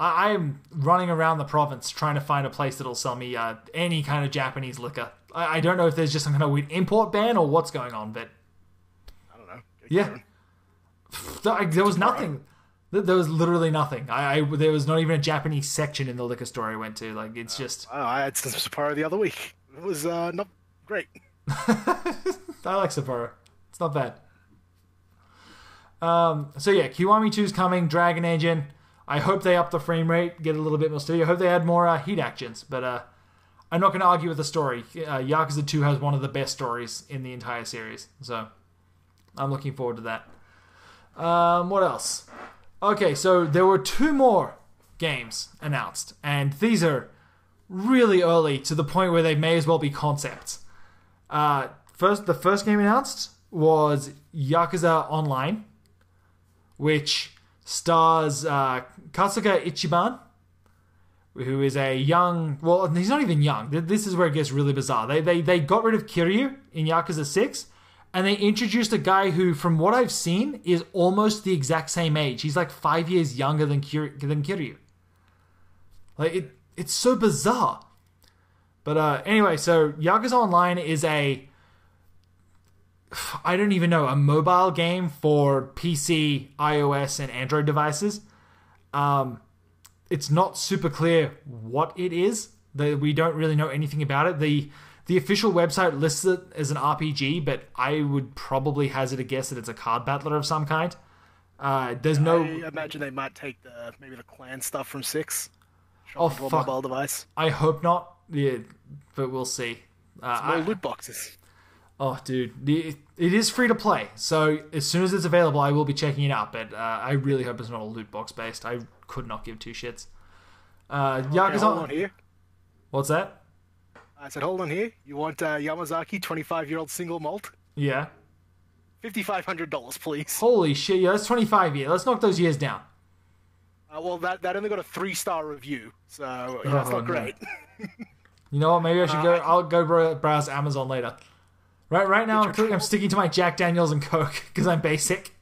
I'm running around the province trying to find a place that'll sell me any kind of Japanese liquor. I don't know if there's just some kind of weird import ban or what's going on, but I don't know. Yeah, there was nothing. There was literally nothing. There was not even a Japanese section in the liquor store I went to. Like, it's just. I had some Sapporo the other week. It was not great. I like Sapporo. It's not bad. So yeah, Kiwami 2 is coming. Dragon Engine. I hope they up the frame rate, get a little bit more steady. I hope they add more heat actions. But I'm not going to argue with the story. Yakuza 2 has one of the best stories in the entire series. So I'm looking forward to that. What else? Okay, so there were 2 more games announced. And these are really early to the point where they may as well be concepts. The first game announced was Yakuza Online, which stars Kasuga Ichiban, who is a young... Well, he's not even young. This is where it gets really bizarre. They got rid of Kiryu in Yakuza 6, and they introduced a guy who, from what I've seen, is almost the exact same age. He's like 5 years younger than Kiryu. Like, it's so bizarre. But anyway, so Yakuza Online is a mobile game for PC, iOS, and Android devices. It's not super clear what it is. We don't really know anything about it. The official website lists it as an RPG, but I would probably hazard a guess that it's a card battler of some kind. I imagine they might take maybe the clan stuff from 6. Fuck. Mobile device. I hope not. Yeah, but we'll see. Small loot boxes. Oh, dude. It is free to play, so as soon as it's available, I will be checking it out, but I really hope it's not a loot box based. I could not give 2 shits. Yakuza... hold on here. What's that? I said, hold on here. You want Yamazaki 25-year-old single malt? Yeah. $5,500, please. Holy shit, yeah, that's 25 years. Let's knock those years down. Well, that only got a 3-star review, so that's not great. You know what? Maybe I should go. I'll go browse Amazon later. Right now, I'm sticking to my Jack Daniels and Coke because I'm basic.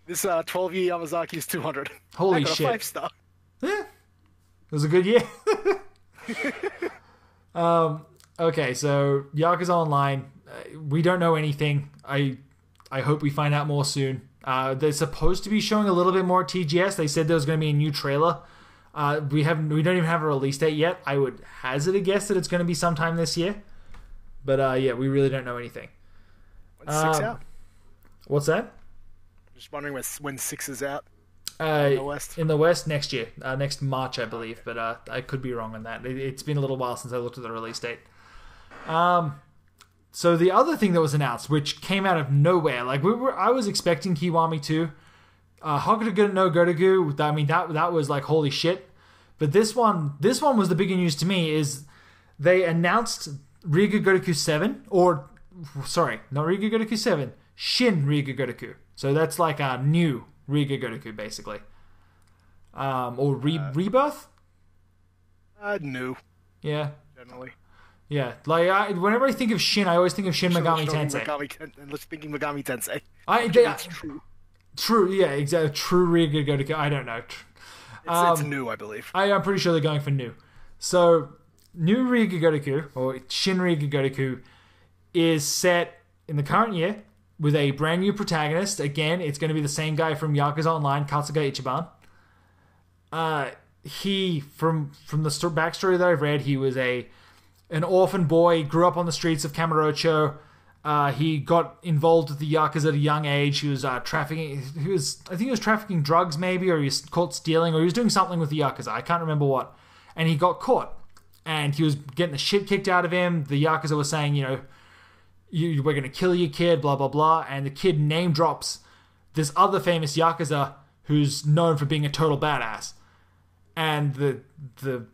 This 12-year Yamazaki is $200. Holy shit! 5-star. Yeah, it was a good year. Okay, so Yakuza Online. We don't know anything. I hope we find out more soon. They're supposed to be showing a little bit more at TGS. They said there was going to be a new trailer. We don't even have a release date yet. I would hazard a guess that it's going to be sometime this year. But yeah, we really don't know anything. When's 6 out? What's that? Just wondering when 6 is out. In the West? In the West next year. Next March, I believe. But I could be wrong on that. It's been a little while since I looked at the release date. So the other thing that was announced, which came out of nowhere, like I was expecting Kiwami 2. Hokuto no Gotoku, I mean, that was like, holy shit. But this one was the bigger news to me, is they announced Ryuga Gotoku 7, or, sorry, not Ryuga Gotoku 7, Shin Ryuga Gotoku. So that's like a new Ryuga Gotoku, basically. Or Rebirth? New. Yeah. Generally. Yeah, like whenever I think of Shin, I always think of Shin Megami Tensei. And let's thinking Megami Tensei. That's true. True, yeah, exactly. True Ryuga Gotoku. I don't know. It's new, I believe. I'm pretty sure they're going for new. So, new Ryuga Gotoku, or Shin Ryuga Gotoku, is set in the current year with a brand new protagonist. Again, it's going to be the same guy from Yakuza Online, Katsuga Ichiban. He, from the backstory that I've read, he was an orphan boy, grew up on the streets of Kamurocho. He got involved with the Yakuza at a young age. He was trafficking. I think he was trafficking drugs, maybe, or he was caught stealing, or he was doing something with the Yakuza. I can't remember what. And he got caught, and he was getting the shit kicked out of him. The Yakuza was saying, we're going to kill you, kid, blah blah blah. And the kid name drops this other famous Yakuza who's known for being a total badass. And the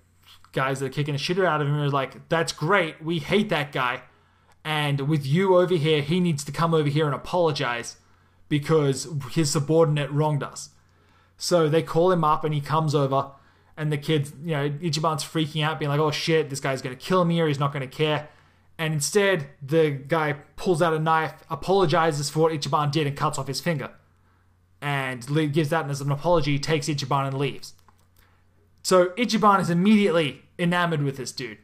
guys that are kicking the shit out of him are like, that's great, we hate that guy, and with you over here, he needs to come over here and apologize because his subordinate wronged us. So they call him up and he comes over, and the kids, Ichiban's freaking out, being like, oh shit, this guy's going to kill me or he's not going to care. And instead, the guy pulls out a knife, apologizes for what Ichiban did, and cuts off his finger. And gives that as an apology, takes Ichiban and leaves. So Ichiban is immediately enamored with this dude.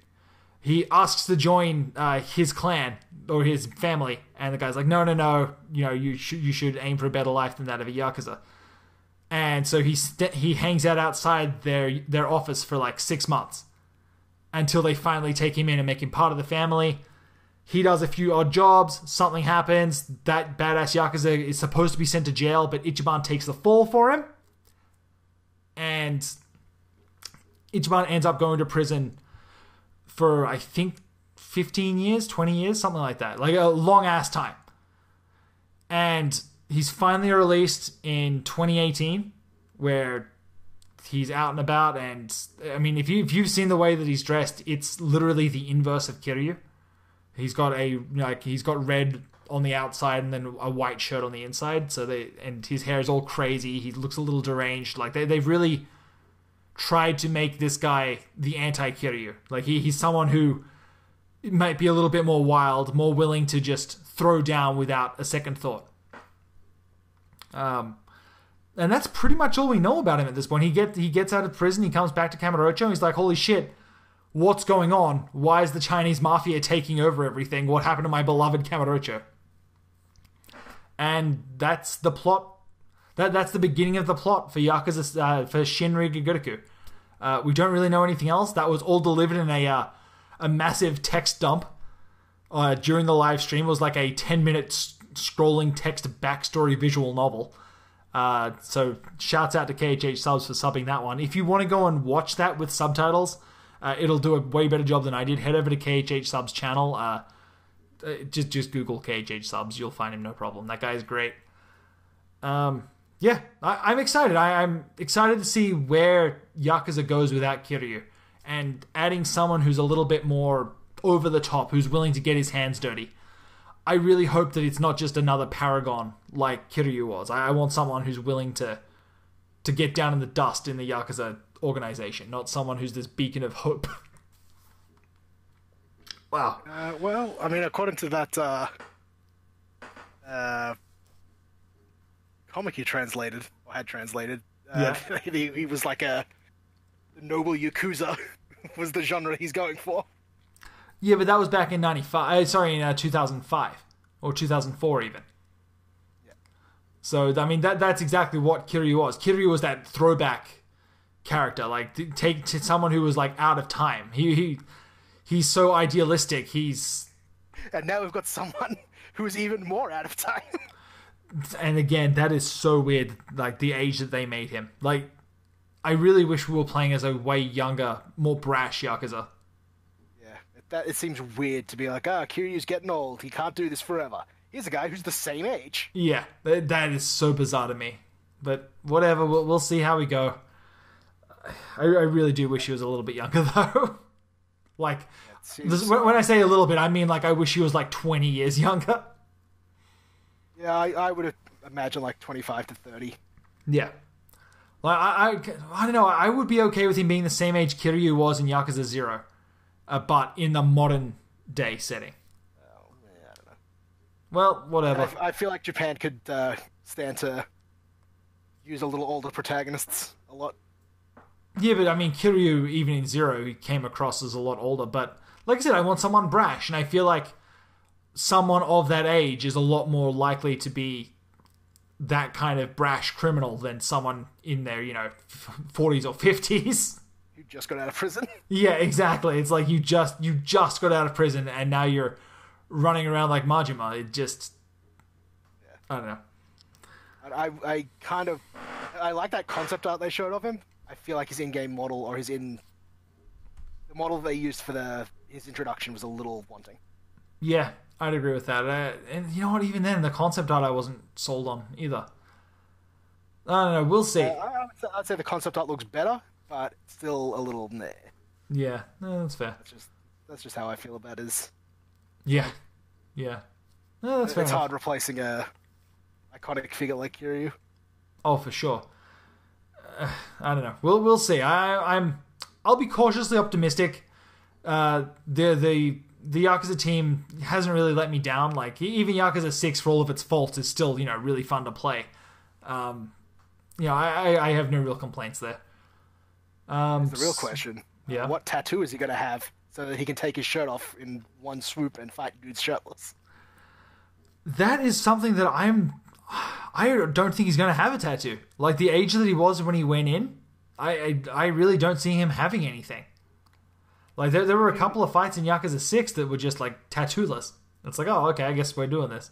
He asks to join his clan or his family, and the guy's like, no, you should aim for a better life than that of a Yakuza. And so he hangs out outside their office for like 6 months until they finally take him in and make him part of the family. He does a few odd jobs, something happens, that badass Yakuza is supposed to be sent to jail, but Ichiban takes the fall for him, and Ichiban ends up going to prison for, I think, 15 years, 20 years, something like that. Like a long-ass time. And he's finally released in 2018, where he's out and about, and, I mean, if you've seen the way that he's dressed, it's literally the inverse of Kiryu. He's got he's got red on the outside and then a white shirt on the inside, and his hair is all crazy, he looks a little deranged. Like, they've really tried to make this guy the anti-Kiryu. Like, he's someone who might be a little bit more wild, more willing to just throw down without a second thought. And that's pretty much all we know about him at this point. He gets out of prison, he comes back to Kamurocho, and he's like, holy shit, what's going on? Why is the Chinese mafia taking over everything? What happened to my beloved Kamurocho? And that's the plot. That's the beginning of the plot for Yakuza, for Shin Ryuga Gotoku. We don't really know anything else. That was all delivered in a massive text dump during the live stream. It was like a 10-minute scrolling text backstory visual novel. So shouts out to KHH Subs for subbing that one. If you want to go and watch that with subtitles, it'll do a way better job than I did. Head over to KHH Subs channel. Just Google KHH Subs. You'll find him, no problem. That guy is great. Yeah, I'm excited. I'm excited to see where Yakuza goes without Kiryu. And adding someone who's a little bit more over the top, who's willing to get his hands dirty. I really hope that it's not just another paragon like Kiryu was. I want someone who's willing to get down in the dust in the Yakuza organization, not someone who's this beacon of hope. Wow. Well, I mean, according to that comic he translated, or had translated, he was like a noble Yakuza was the genre he's going for. Yeah, but that was back in 2005. Or 2004 even. Yeah. So, I mean, that's exactly what Kiryu was. Kiryu was that throwback character. Like, take to someone who was, like, out of time. He's so idealistic. And now we've got someone who's even more out of time. And again, that is so weird, like, the age that they made him. Like, I really wish we were playing as a way younger, more brash Yakuza. Yeah, that it seems weird to be like, Kiryu's getting old. He can't do this forever. Here's a guy who's the same age. Yeah, that is so bizarre to me. But whatever, we'll see how we go. I really do wish he was a little bit younger, though. Like, when I say a little bit, I mean, like, I wish he was, like, 20 years younger. Yeah, I would imagine, like, 25 to 30. Yeah. Like, I don't know, I would be okay with him being the same age Kiryu was in Yakuza 0. But in the modern day setting. Oh, man, I don't know. Well, whatever. I feel like Japan could stand to use a little older protagonists a lot. Yeah, but I mean, Kiryu, even in Zero, he came across as a lot older. But like I said, I want someone brash, and I feel like someone of that age is a lot more likely to be that kind of brash criminal than someone in their, 40s or 50s. You just got out of prison. Yeah, exactly. It's like you just got out of prison, and now you're running around like Majima. It just, I don't know. I like that concept art they showed of him. I feel like his in-game model, or the model they used for his introduction was a little wanting. Yeah, I'd agree with that. And you know what? Even then, the concept art I wasn't sold on either. I don't know. We'll see. I'd say the concept art looks better, but still a little meh. Yeah, no, that's fair. That's just how I feel about his. Yeah. No, that's fair. It's hard replacing a iconic figure like Kiryu. Oh, for sure. I don't know. We'll see. I'll be cautiously optimistic. The Yakuza team hasn't really let me down. Like, even Yakuza 6, for all of its faults, is still, really fun to play. I have no real complaints there. The real question. Yeah. What tattoo is he going to have so that he can take his shirt off in one swoop and fight dudes shirtless? That is something that I don't think he's going to have a tattoo. Like, the age that he was when he went in, I really don't see him having anything. Like, there were a couple of fights in Yakuza 6 that were just, like, tattoo-less. It's like, oh, okay, I guess we're doing this.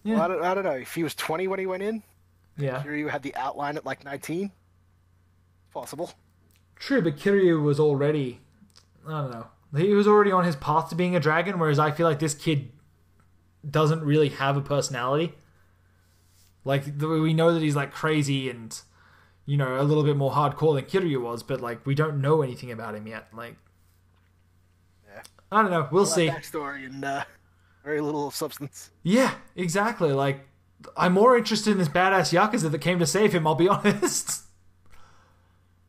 Yeah. Well, I don't know. If he was 20 when he went in, yeah. Kiryu had the outline at, like, 19. Possible. True, but Kiryu was already, I don't know. He was already on his path to being a dragon, whereas I feel like this kid doesn't really have a personality. Like, we know that he's, like, crazy and, a little bit more hardcore than Kiryu was, but, like, we don't know anything about him yet. Like, yeah. I don't know. We'll see. Backstory and very little substance. Yeah, exactly. Like, I'm more interested in this badass Yakuza that came to save him, I'll be honest.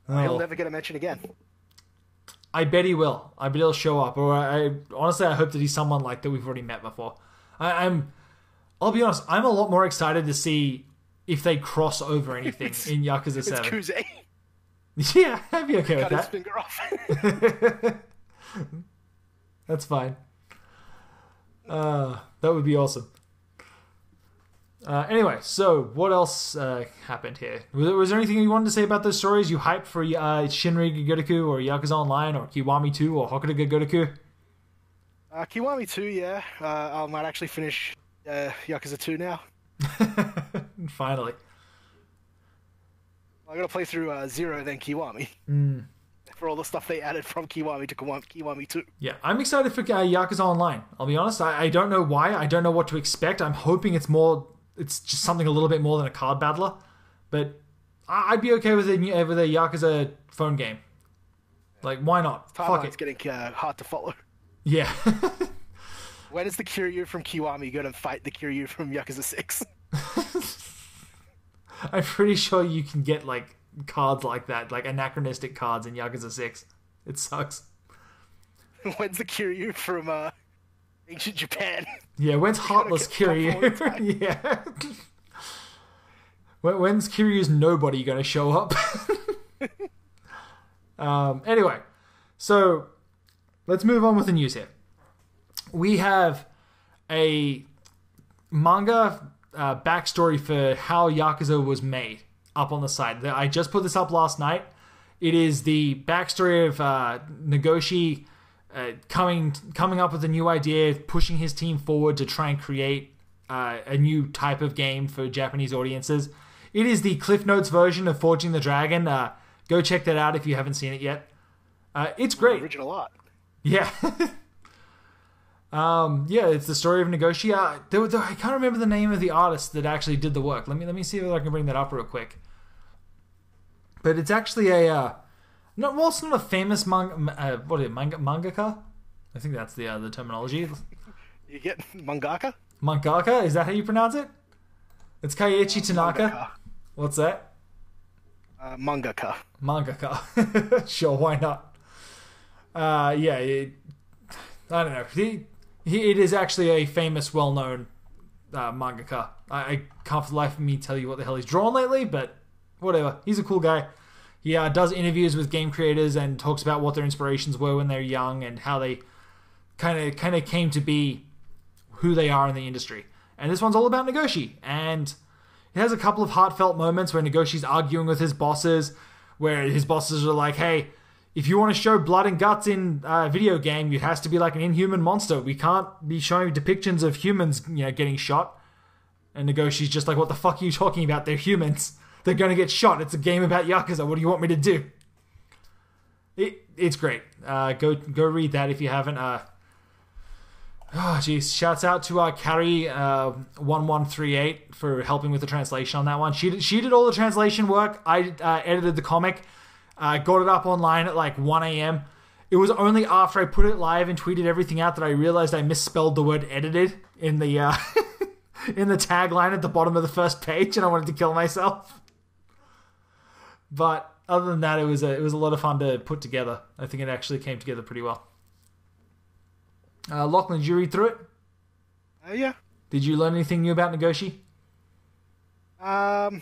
He'll never get a mention again. I bet he will. I bet he'll show up. Or honestly, I hope that he's someone like that we've already met before. I'll be honest, I'm a lot more excited to see if they cross over anything in Yakuza 7. It's Kuze. Yeah, I'd be okay with that. Cut his finger off. That's fine. That would be awesome. Anyway, so what else happened here? Was there anything you wanted to say about those stories? You hyped for Shinri Gotoku or Yakuza Online or Kiwami 2 or Hokuto Gotoku? Kiwami 2, yeah. I might actually finish Yakuza 2 now. Finally. I'm going to play through 0 then Kiwami. For all the stuff they added from Kiwami to Kiwami 2. Yeah, I'm excited for Yakuza Online. I'll be honest, I don't know why. I don't know what to expect. I'm hoping it's just something a little bit more than a card battler. But I'd be okay with a Yakuza phone game. Like, why not? Fuck it. It's getting hard to follow. Yeah. When is the Kiryu from Kiwami going to fight the Kiryu from Yakuza 6? I'm pretty sure you can get, like, cards like that, like anachronistic cards in Yakuza 6. It sucks. When's the Kiryu from ancient Japan? Yeah, when's Heartless Kiryu? Yeah. When's Kiryu's nobody going to show up? Anyway, so let's move on with the news here. We have a manga backstory for how Yakuza was made up on the site. I just put this up last night. It is the backstory of Nagoshi coming up with a new idea, pushing his team forward to try and create a new type of game for Japanese audiences. It is the Cliff Notes version of Forging the Dragon. Go check that out if you haven't seen it yet. It's great. Original art. Yeah. Yeah, it's the story of Nagoshi. I can't remember the name of the artist that actually did the work. Let me see if I can bring that up real quick. But it's actually it's not a famous mangaka. I think that's the terminology. You get mangaka? Mangaka? Is that how you pronounce it? It's Keiichi Tanaka. Mangaka. What's that? Mangaka. Mangaka. Sure, why not? I don't know. It is actually a famous, well-known mangaka. I can't for the life of me tell you what the hell he's drawn lately, but whatever. He's a cool guy. He does interviews with game creators and talks about what their inspirations were when they were young and how they kind of came to be who they are in the industry. And this one's all about Nagoshi. And it has a couple of heartfelt moments where Nagoshi's arguing with his bosses, where his bosses are like, hey, if you want to show blood and guts in a video game, it has to be like an inhuman monster. We can't be showing depictions of humans, getting shot. And Nagoshi's just like, what the fuck are you talking about? They're humans. They're going to get shot. It's a game about Yakuza. What do you want me to do? It's great. Go read that if you haven't. Shouts out to Carrie1138 for helping with the translation on that one. She did all the translation work. I edited the comic. Got it up online at like 1 a.m. It was only after I put it live and tweeted everything out that I realized I misspelled the word edited in the in the tagline at the bottom of the first page, and I wanted to kill myself. But other than that, it was a lot of fun to put together. I think it actually came together pretty well. Lachlan, did you read through it? Yeah. Did you learn anything new about Nagoshi? I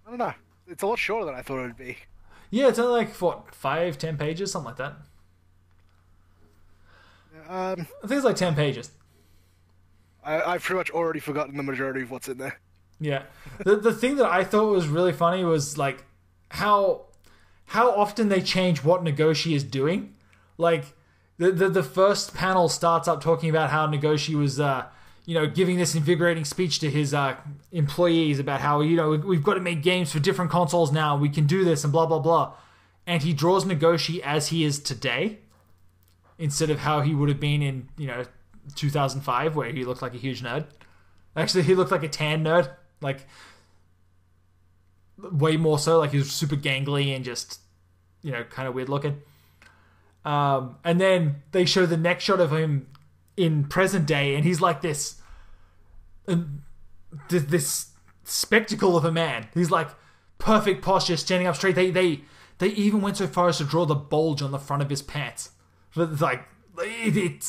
don't know. It's a lot shorter than I thought it would be. Yeah, it's only like, 5-10 pages, something like that. I think it's like 10 pages. I've pretty much already forgotten the majority of what's in there. Yeah. The thing that I thought was really funny was like how often they change what Nagoshi is doing. Like the first panel starts up talking about how Nagoshi was giving this invigorating speech to his employees about how, we've got to make games for different consoles now. We can do this and blah, blah, blah. And he draws Nagoshi as he is today instead of how he would have been in, 2005 where he looked like a huge nerd. Actually, he looked like a tan nerd. Like, way more so. Like, he was super gangly and just, kind of weird looking. And then they show the next shot of him in present day, and he's like this spectacle of a man. He's like perfect posture, standing up straight. They even went so far as to draw the bulge on the front of his pants. Like they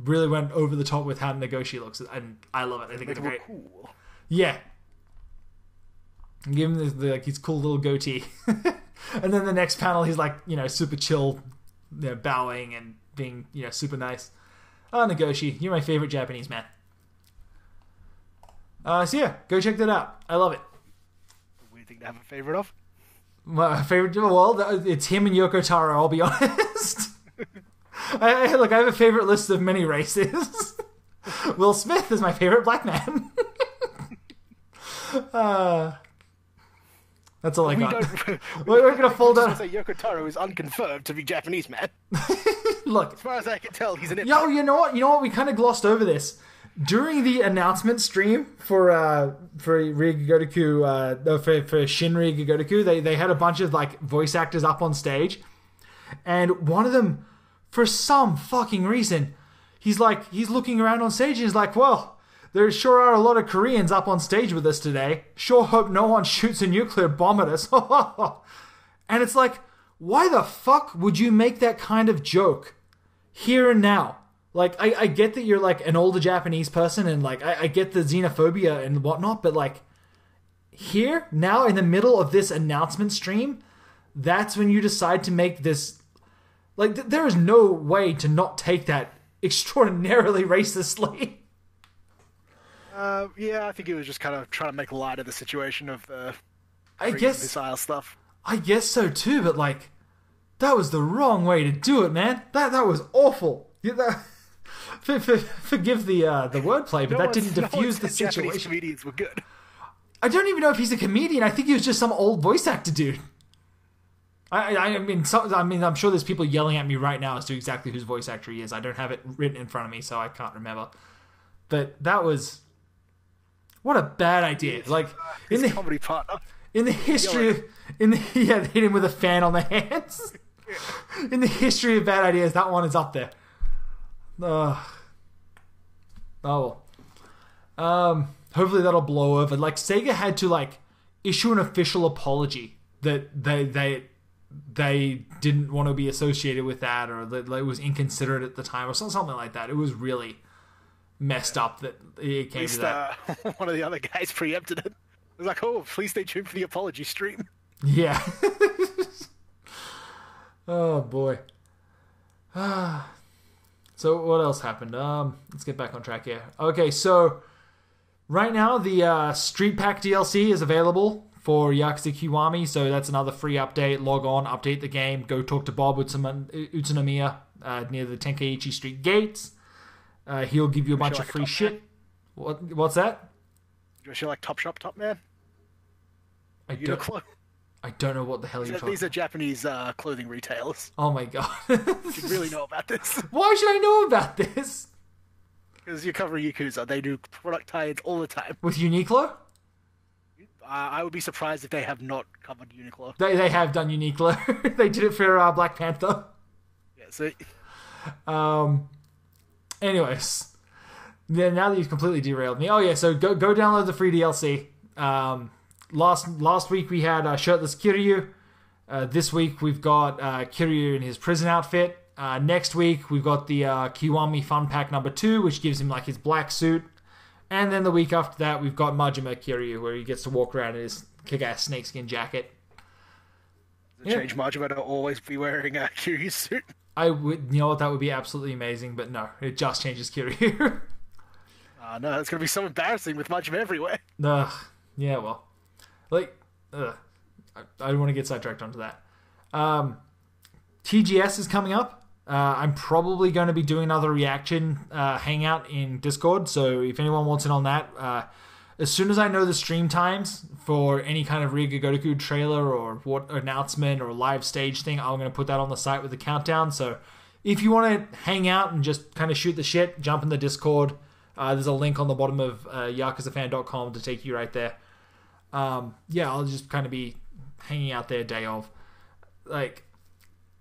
really went over the top with how Nagoshi looks, and I love it. I think it's great. Cool. Yeah, give him his cool little goatee, and then the next panel he's like super chill, bowing and being super nice. Oh, Nagoshi, you're my favorite Japanese man. So yeah, go check that out. I love it. Weird thing to have a favorite of. My favorite, well, it's him and Yoko Taro. I'll be honest. I have a favorite list of many races. Will Smith is my favorite black man. That's all I got. We're gonna fold out. Say Yoko Taro is unconfirmed to be Japanese man. Look, as far as I can tell, he's an. Yo, you know what? We kind of glossed over this during the announcement stream for Rigogotoku, for Shinri Rigogotoku. They had a bunch of like voice actors up on stage, and one of them, for some fucking reason, he's looking around on stage and he's like, well, there sure are a lot of Koreans up on stage with us today. Sure hope no one shoots a nuclear bomb at us. And it's like, why the fuck would you make that kind of joke here and now? Like, I get that you're like an older Japanese person and like, I get the xenophobia and whatnot, but like, here, now in the middle of this announcement stream, that's when you decide to make this. Like, there is no way to not take that extraordinarily racistly. Yeah, I think he was just kind of trying to make light of the situation of the missile stuff. I guess so too, but like, that was the wrong way to do it, man. That was awful. Forgive the wordplay, but that didn't diffuse the situation. Japanese comedians were good. I don't even know if he's a comedian. I think he was just some old voice actor dude. I mean, I'm sure there's people yelling at me right now as to exactly whose voice actor he is. I don't have it written in front of me, so I can't remember. But that was... What a bad idea. Like, in the comedy partner. In the history of... they hit him with a fan on the hands. In the history of bad ideas, that one is up there. Oh well. Hopefully that'll blow over. Like, Sega had to, like, issue an official apology that they didn't want to be associated with that, or that it was inconsiderate at the time, or something like that. It was really messed up that it came to that. One of the other guys preempted it. It was like, oh, please stay tuned for the apology stream. Yeah. Oh boy. So what else happened? Let's get back on track here. Okay, so right now the Street Pack DLC is available for Yakuza Kiwami, so that's another free update. Log on, update the game, go talk to Bob Utsunomiya near the Tenkaichi Street gates. He'll give you a bunch of free shit. What's that? Do you like Top Shop Top Man? I don't know what the hell you're talking about. These are Japanese clothing retailers. Oh my god. You should really know about this. Why should I know about this? Because you're covering Yakuza. They do product tie-ins all the time. With Uniqlo? I would be surprised if they have not covered Uniqlo. They have done Uniqlo. They did it for Black Panther. Yeah, so... Anyways. Now that you've completely derailed me. Oh yeah, so go download the free DLC. Last week we had Shirtless Kiryu. This week we've got Kiryu in his prison outfit. Next week we've got the Kiwami Fun Pack number 2, which gives him like his black suit. And then the week after that we've got Majima Kiryu, where he gets to walk around in his kick-ass snakeskin jacket. Does it change Majima to always be wearing a Kiryu's suit? I would, you know what, that would be absolutely amazing, but no, it just changes Kiryu. No, it's going to be so embarrassing with Majima everywhere. Yeah, well. Like, I don't want to get sidetracked onto that. TGS is coming up. I'm probably going to be doing another reaction hangout in Discord, so if anyone wants in on that, as soon as I know the stream times for any kind of Riga Gotoku trailer or what announcement or live stage thing, I'm going to put that on the site with the countdown. So if you want to hang out and just kind of shoot the shit, jump in the Discord. There's a link on the bottom of yakuzafan.com to take you right there. Yeah, I'll just kind of be hanging out there day of. Like,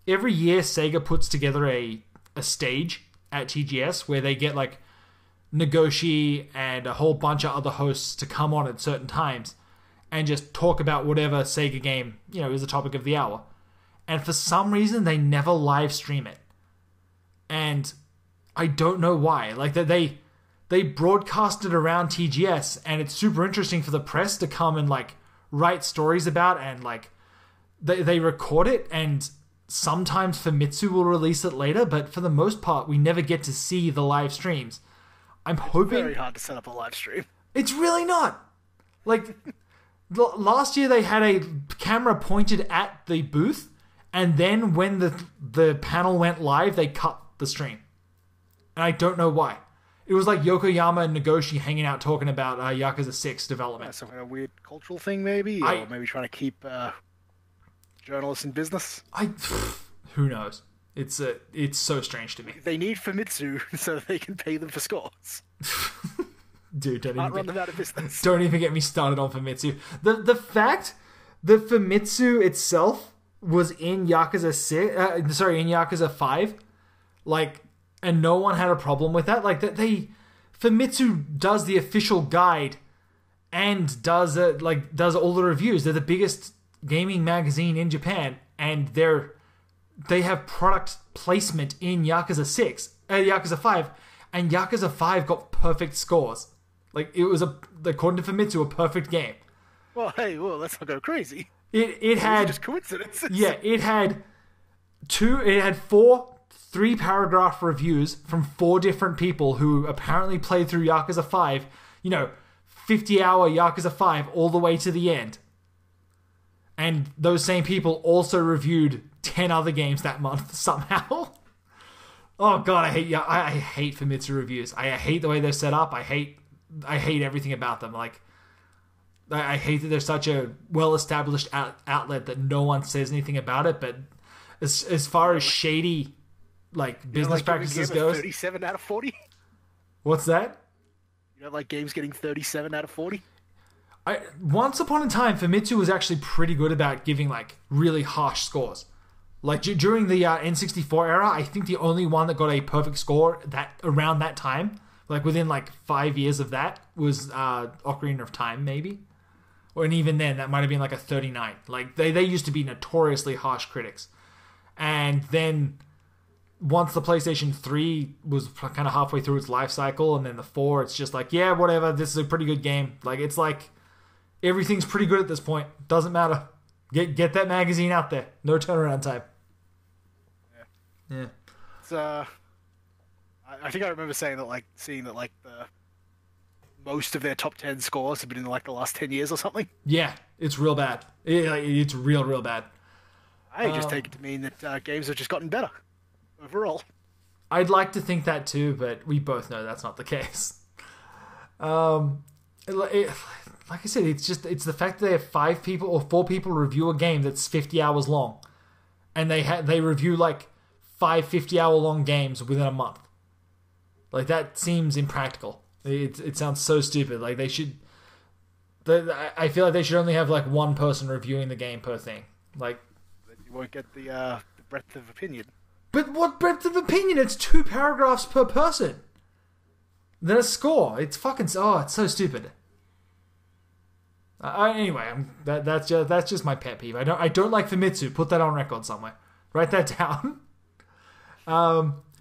every year Sega puts together a stage at TGS where they get like Nagoshi and a whole bunch of other hosts to come on at certain times and just talk about whatever Sega game, is the topic of the hour. And for some reason they never live stream it. And I don't know why. Like, they broadcast it around TGS, and it's super interesting for the press to come and like write stories about, and like they record it, and sometimes Famitsu will release it later, but for the most part we never get to see the live streams. I'm hoping... It's very hard to set up a live stream. It's really not. Like, last year they had a camera pointed at the booth, and then when the panel went live, they cut the stream. And I don't know why. It was like Yokoyama and Nagoshi hanging out talking about Yakuza 6 development. Some kind of weird cultural thing, maybe? Or maybe trying to keep journalists in business? Who knows? It's so strange to me. They need Famitsu so they can pay them for scores. Dude, run them out of business. Don't even get me started on Famitsu. The fact that Famitsu itself was in Yakuza 6, in Yakuza 5, like, and no one had a problem with that. Like, Famitsu does the official guide and does all the reviews. They're the biggest gaming magazine in Japan, and they have product placement in Yakuza 5, and Yakuza 5 got perfect scores. Like, it was, according to Famitsu, a perfect game. Well, hey, let's not go crazy. It had just coincidences. Yeah, it had 4 3-paragraph reviews from 4 different people who apparently played through Yakuza 5, 50-hour Yakuza 5 all the way to the end. And those same people also reviewed 10 other games that month somehow. Oh god, I hate Famitsu reviews. I hate the way they're set up. I hate everything about them. Like, I hate that there's such a well-established outlet that no one says anything about it. But as far as shady like business practices goes, 37 out of 40. What's that? You don't like games getting 37 out of 40? Once upon a time, Famitsu was actually pretty good about giving like really harsh scores. Like during the N64 era, I think the only one that got a perfect score around that time, like within like 5 years of that, was Ocarina of Time, maybe. And even then, that might have been like a 39. Like they used to be notoriously harsh critics. And then once the PlayStation 3 was kind of halfway through its life cycle, and then the 4, it's just like, yeah, whatever, this is a pretty good game. Like, it's like, everything's pretty good at this point. Doesn't matter. Get that magazine out there. No turnaround time. Yeah. It's, I think I remember seeing that the most of their top 10 scores have been in like the last 10 years or something. Yeah, it's real bad. It's real bad. I just take it to mean that games have just gotten better overall. I'd like to think that too, but we both know that's not the case. Like I said, it's the fact that they have 5 people or 4 people review a game that's 50 hours long, and they review like 5 50-hour-long games within a month. Like, that seems impractical. It sounds so stupid. Like, they should. I feel like they should only have like one person reviewing the game per thing. Like, you won't get the breadth of opinion. But what breadth of opinion? It's 2 paragraphs per person. Then a score. It's fucking. Oh, it's so stupid. Anyway, that's just my pet peeve. I don't like Famitsu. Put that on record somewhere. Write that down.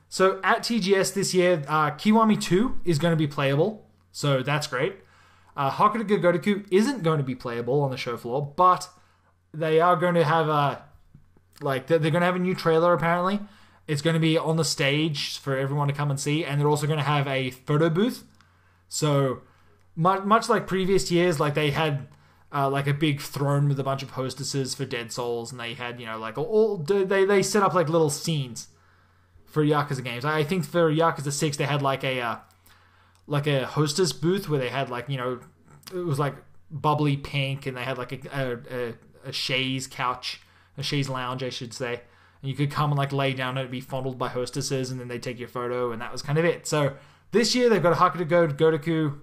So at TGS this year, Kiwami 2 is going to be playable. So that's great. Hokuto Gotoku isn't going to be playable on the show floor, but they are going to have they're going to have a new trailer apparently. It's going to be on the stage for everyone to come and see, and they're also going to have a photo booth. So much like previous years, like they had like a big throne with a bunch of hostesses for Dead Souls, and they had like they set up like little scenes for Yakuza games. I think for Yakuza 6 they had like a hostess booth where they had like it was like bubbly pink, and they had like a chaise couch, a chaise lounge I should say, and you could come and like lay down and be fondled by hostesses, and then they take your photo, and that was kind of it. So this year they've got a Hokuto Gotoku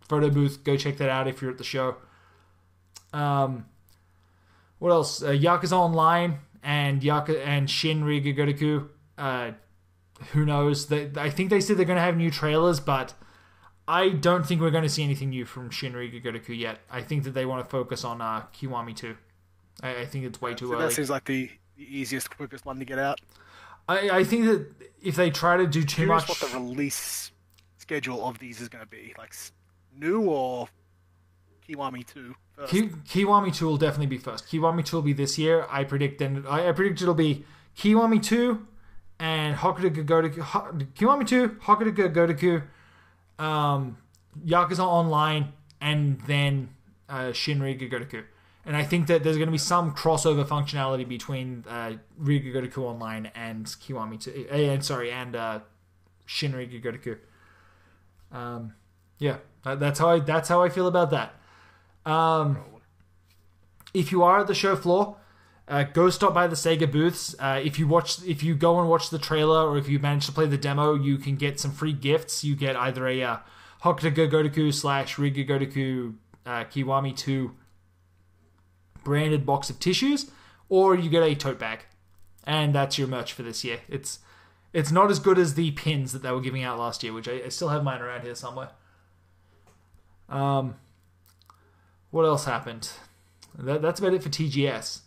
photo booth. Go check that out if you're at the show. What else? Yakuza Online and Shin Riga Gotoku. Who knows? I think they said they're going to have new trailers, but I don't think we're going to see anything new from Shin Riga Gotoku yet. I think that they want to focus on Kiwami 2. I think it's way too early. That seems like the easiest, quickest one to get out. I think that if they try to do too much... what the release schedule of these is going to be. Like, new or Kiwami 2 first? Kiwami 2 will definitely be first. Kiwami 2 will be this year. I predict it'll be Kiwami 2 and Hokuto Gotoku. Kiwami 2, Hokuto Gotoku, Yakuza Online, and then Shin Riga Gotoku. And I think that there's going to be some crossover functionality between Riga Gotoku Online and Kiwami 2. And Shin Riga Gotoku. Yeah, that's how I feel about that. If you are at the show floor, go stop by the Sega booths. If you go and watch the trailer, or if you manage to play the demo, you can get some free gifts. You get either a Hokuto Gotoku / Riga Gotoku Kiwami 2 branded box of tissues, or you get a tote bag, and that's your merch for this year. It's not as good as the pins that they were giving out last year, which I still have mine around here somewhere. What else happened? That's about it for TGS.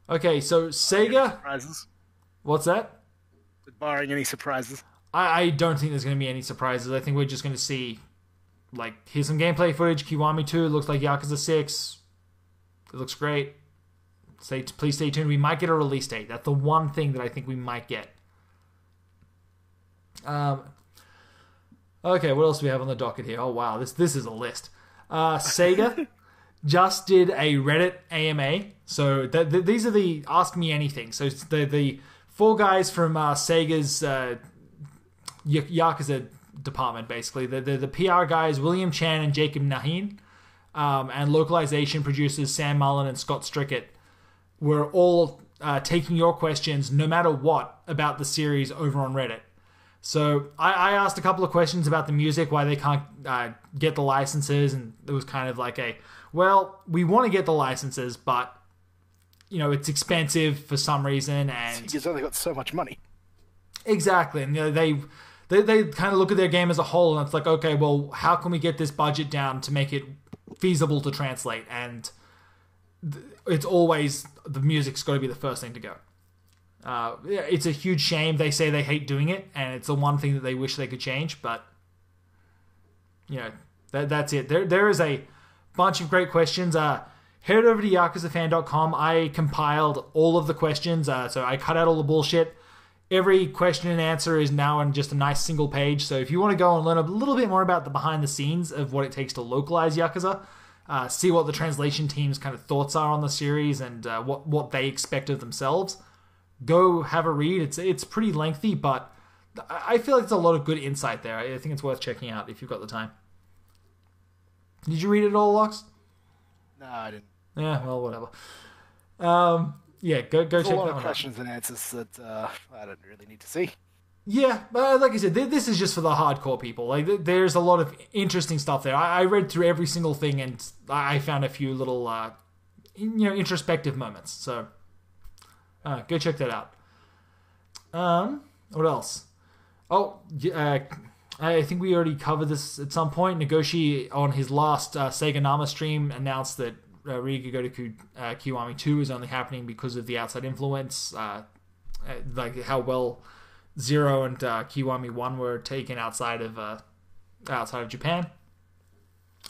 Okay, so Sega... Surprises? What's that? Barring any surprises. I don't think there's going to be any surprises. I think we're just going to see, like, here's some gameplay footage. Kiwami 2 looks like Yakuza 6. It looks great. Please stay tuned. We might get a release date. That's the one thing that I think we might get. Okay, what else do we have on the docket here? Oh, wow. This is a list. Sega just did a Reddit AMA. So these are the Ask Me Anything. So the 4 guys from Sega's Yakuza department, basically. The PR guys, William Chan and Jacob Nahin, and localization producers Sam Mullen and Scott Strickett were all taking your questions, no matter what, about the series over on Reddit. So I asked a couple of questions about the music, why they can't get the licenses, and it was kind of like well, we want to get the licenses, but it's expensive for some reason, and Sega's only got so much money. Exactly, and they kind of look at their game as a whole, and it's like, okay, well, how can we get this budget down to make it feasible to translate? And it's always the music's got to be the first thing to go. It's a huge shame. They say they hate doing it, and it's the one thing that they wish they could change. But that's it. There is a bunch of great questions. Head over to yakuzafan.com. I compiled all of the questions, so I cut out all the bullshit. Every question and answer is now on just a nice single page. So if you want to go and learn a little bit more about the behind the scenes of what it takes to localize Yakuza, see what the translation team's kind of thoughts are on the series and what they expect of themselves, go have a read. It's pretty lengthy, but I feel like there's a lot of good insight there. I think it's worth checking out if you've got the time. Did you read it all, Lux? No, I didn't. Yeah, well, whatever. Yeah, go check that one out. There's a lot of questions and answers that I don't really need to see. Yeah, but like I said, this is just for the hardcore people. Like, there's a lot of interesting stuff there. I read through every single thing, and I found a few little, introspective moments. So, go check that out. What else? Oh, I think we already covered this at some point. Nagoshi, on his last Sega Nama stream, announced that Yakuza Kiwami 2 is only happening because of the outside influence, like how well Zero and Kiwami 1 were taken outside of Japan.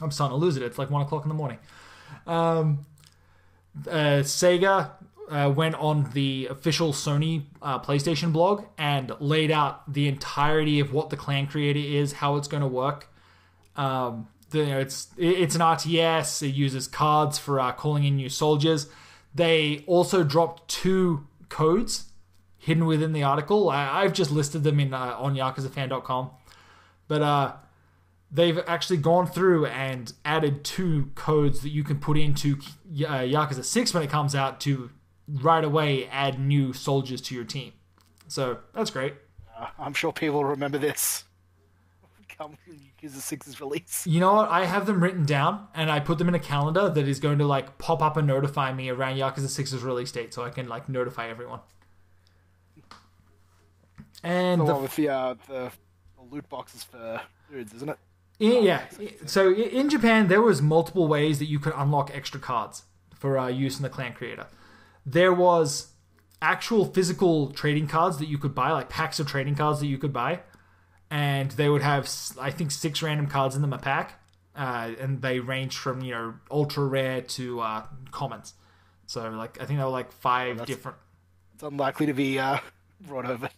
I'm starting to lose it. It's like 1 o'clock in the morning. Sega went on the official Sony PlayStation blog and laid out the entirety of what the clan creator is, how it's going to work. It's an RTS. It uses cards for calling in new soldiers. They also dropped 2 codes hidden within the article. I've just listed them on yakuzafan.com. But they've actually gone through and added 2 codes that you can put into Yakuza 6 when it comes out to right away add new soldiers to your team. So that's great. I'm sure people remember this. Come Yakuza 6's release. You know what? I have them written down, and I put them in a calendar that is going to pop up and notify me around Yakuza 6's release date, so I can notify everyone. And the one with the loot boxes for dudes, isn't it? Yeah. So in Japan, there was multiple ways that you could unlock extra cards for use in the clan creator. There was actual physical trading cards that you could buy, like packs of trading cards that you could buy. And they would have, I think, 6 random cards in them a pack. And they range from, ultra rare to commons. So, I think there were 5 different... It's unlikely to be brought over.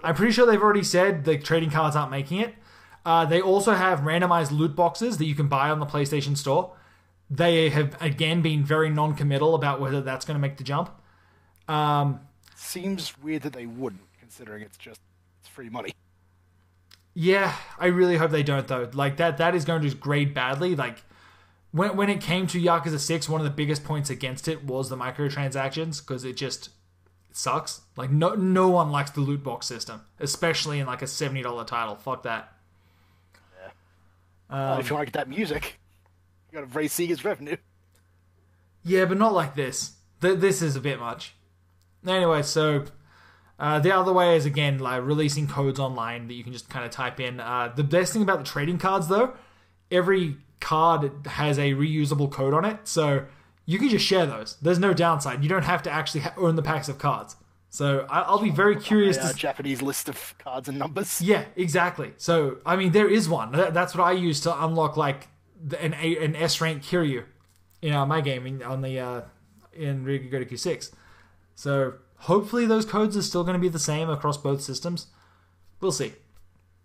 I'm pretty sure they've already said the trading cards aren't making it. They also have randomized loot boxes that you can buy on the PlayStation Store. They have, again, been very non-committal about whether that's going to make the jump. Seems weird that they wouldn't, considering it's free money. Yeah, I really hope they don't, though. That is going to grade badly. When it came to Yakuza 6, one of the biggest points against it was the microtransactions, because it just sucks. No one likes the loot box system, especially in a $70 title. Fuck that. Yeah. If you want to get that music, you got to raise Sega's revenue. Yeah, but not like this. This is a bit much. Anyway, so the other way is, again, releasing codes online that you can just kind of type in. The best thing about the trading cards, though, every card has a reusable code on it, so you can just share those. There's no downside. You don't have to actually own the packs of cards. So I'll be very curious to... Japanese list of cards and numbers. Yeah, exactly. So, I mean, there is one. That's what I use to unlock, an S-rank Kiryu in my game in Yakuza 6. So, hopefully those codes are still going to be the same across both systems. We'll see.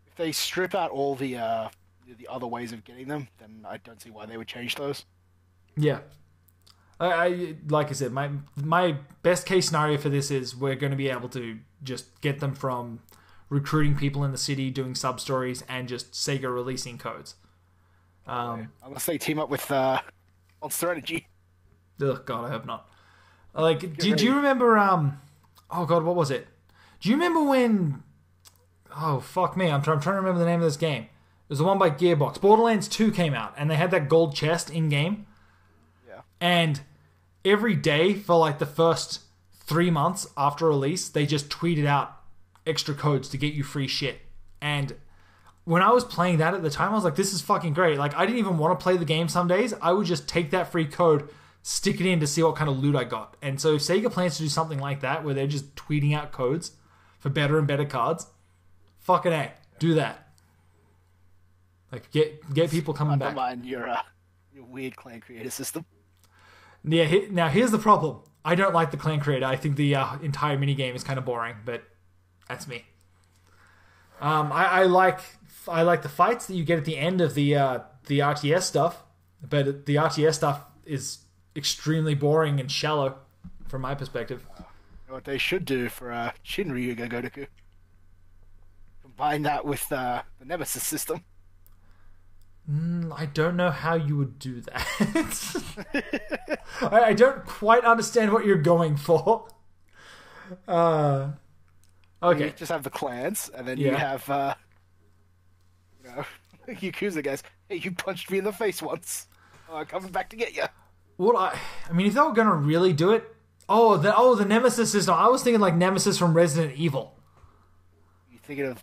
If they strip out all the other ways of getting them, then I don't see why they would change those. Yeah. Like I said, my best case scenario for this is we're going to be able to just get them from recruiting people in the city, doing sub-stories, and just Sega releasing codes. I'm going to say team up with Monster Energy. Oh, God, I hope not. Like, do you remember, oh, God, what was it? Do you remember when, oh, fuck me, I'm trying to remember the name of this game. It was the one by Gearbox. Borderlands 2 came out, and they had that gold chest in-game. Yeah. And every day for, like, the first 3 months after release, they just tweeted out extra codes to get you free shit. And when I was playing that at the time, I was like, this is fucking great. Like, I didn't even want to play the game some days. I would just take that free code, stick it in to see what kind of loot I got. And so if Sega plans to do something like that, where they're just tweeting out codes for better and better cards, fucking A, do that. Like, get people coming back. Don't mind your weird clan creator system. Yeah, now here's the problem. I don't like the clan creator. I think the entire minigame is kind of boring, but that's me. I like the fights that you get at the end of the RTS stuff, but the RTS stuff is extremely boring and shallow from my perspective. You know what they should do for Shinryu Gogotoku? Combine that with the Nemesis system. I don't know how you would do that. I don't quite understand what you're going for. Okay. You just have the clans, and then you have, Yakuza guys. Hey, you punched me in the face once. Coming back to get you. I mean, if they were going to really do it... the Nemesis system. I was thinking like Nemesis from Resident Evil. You thinking of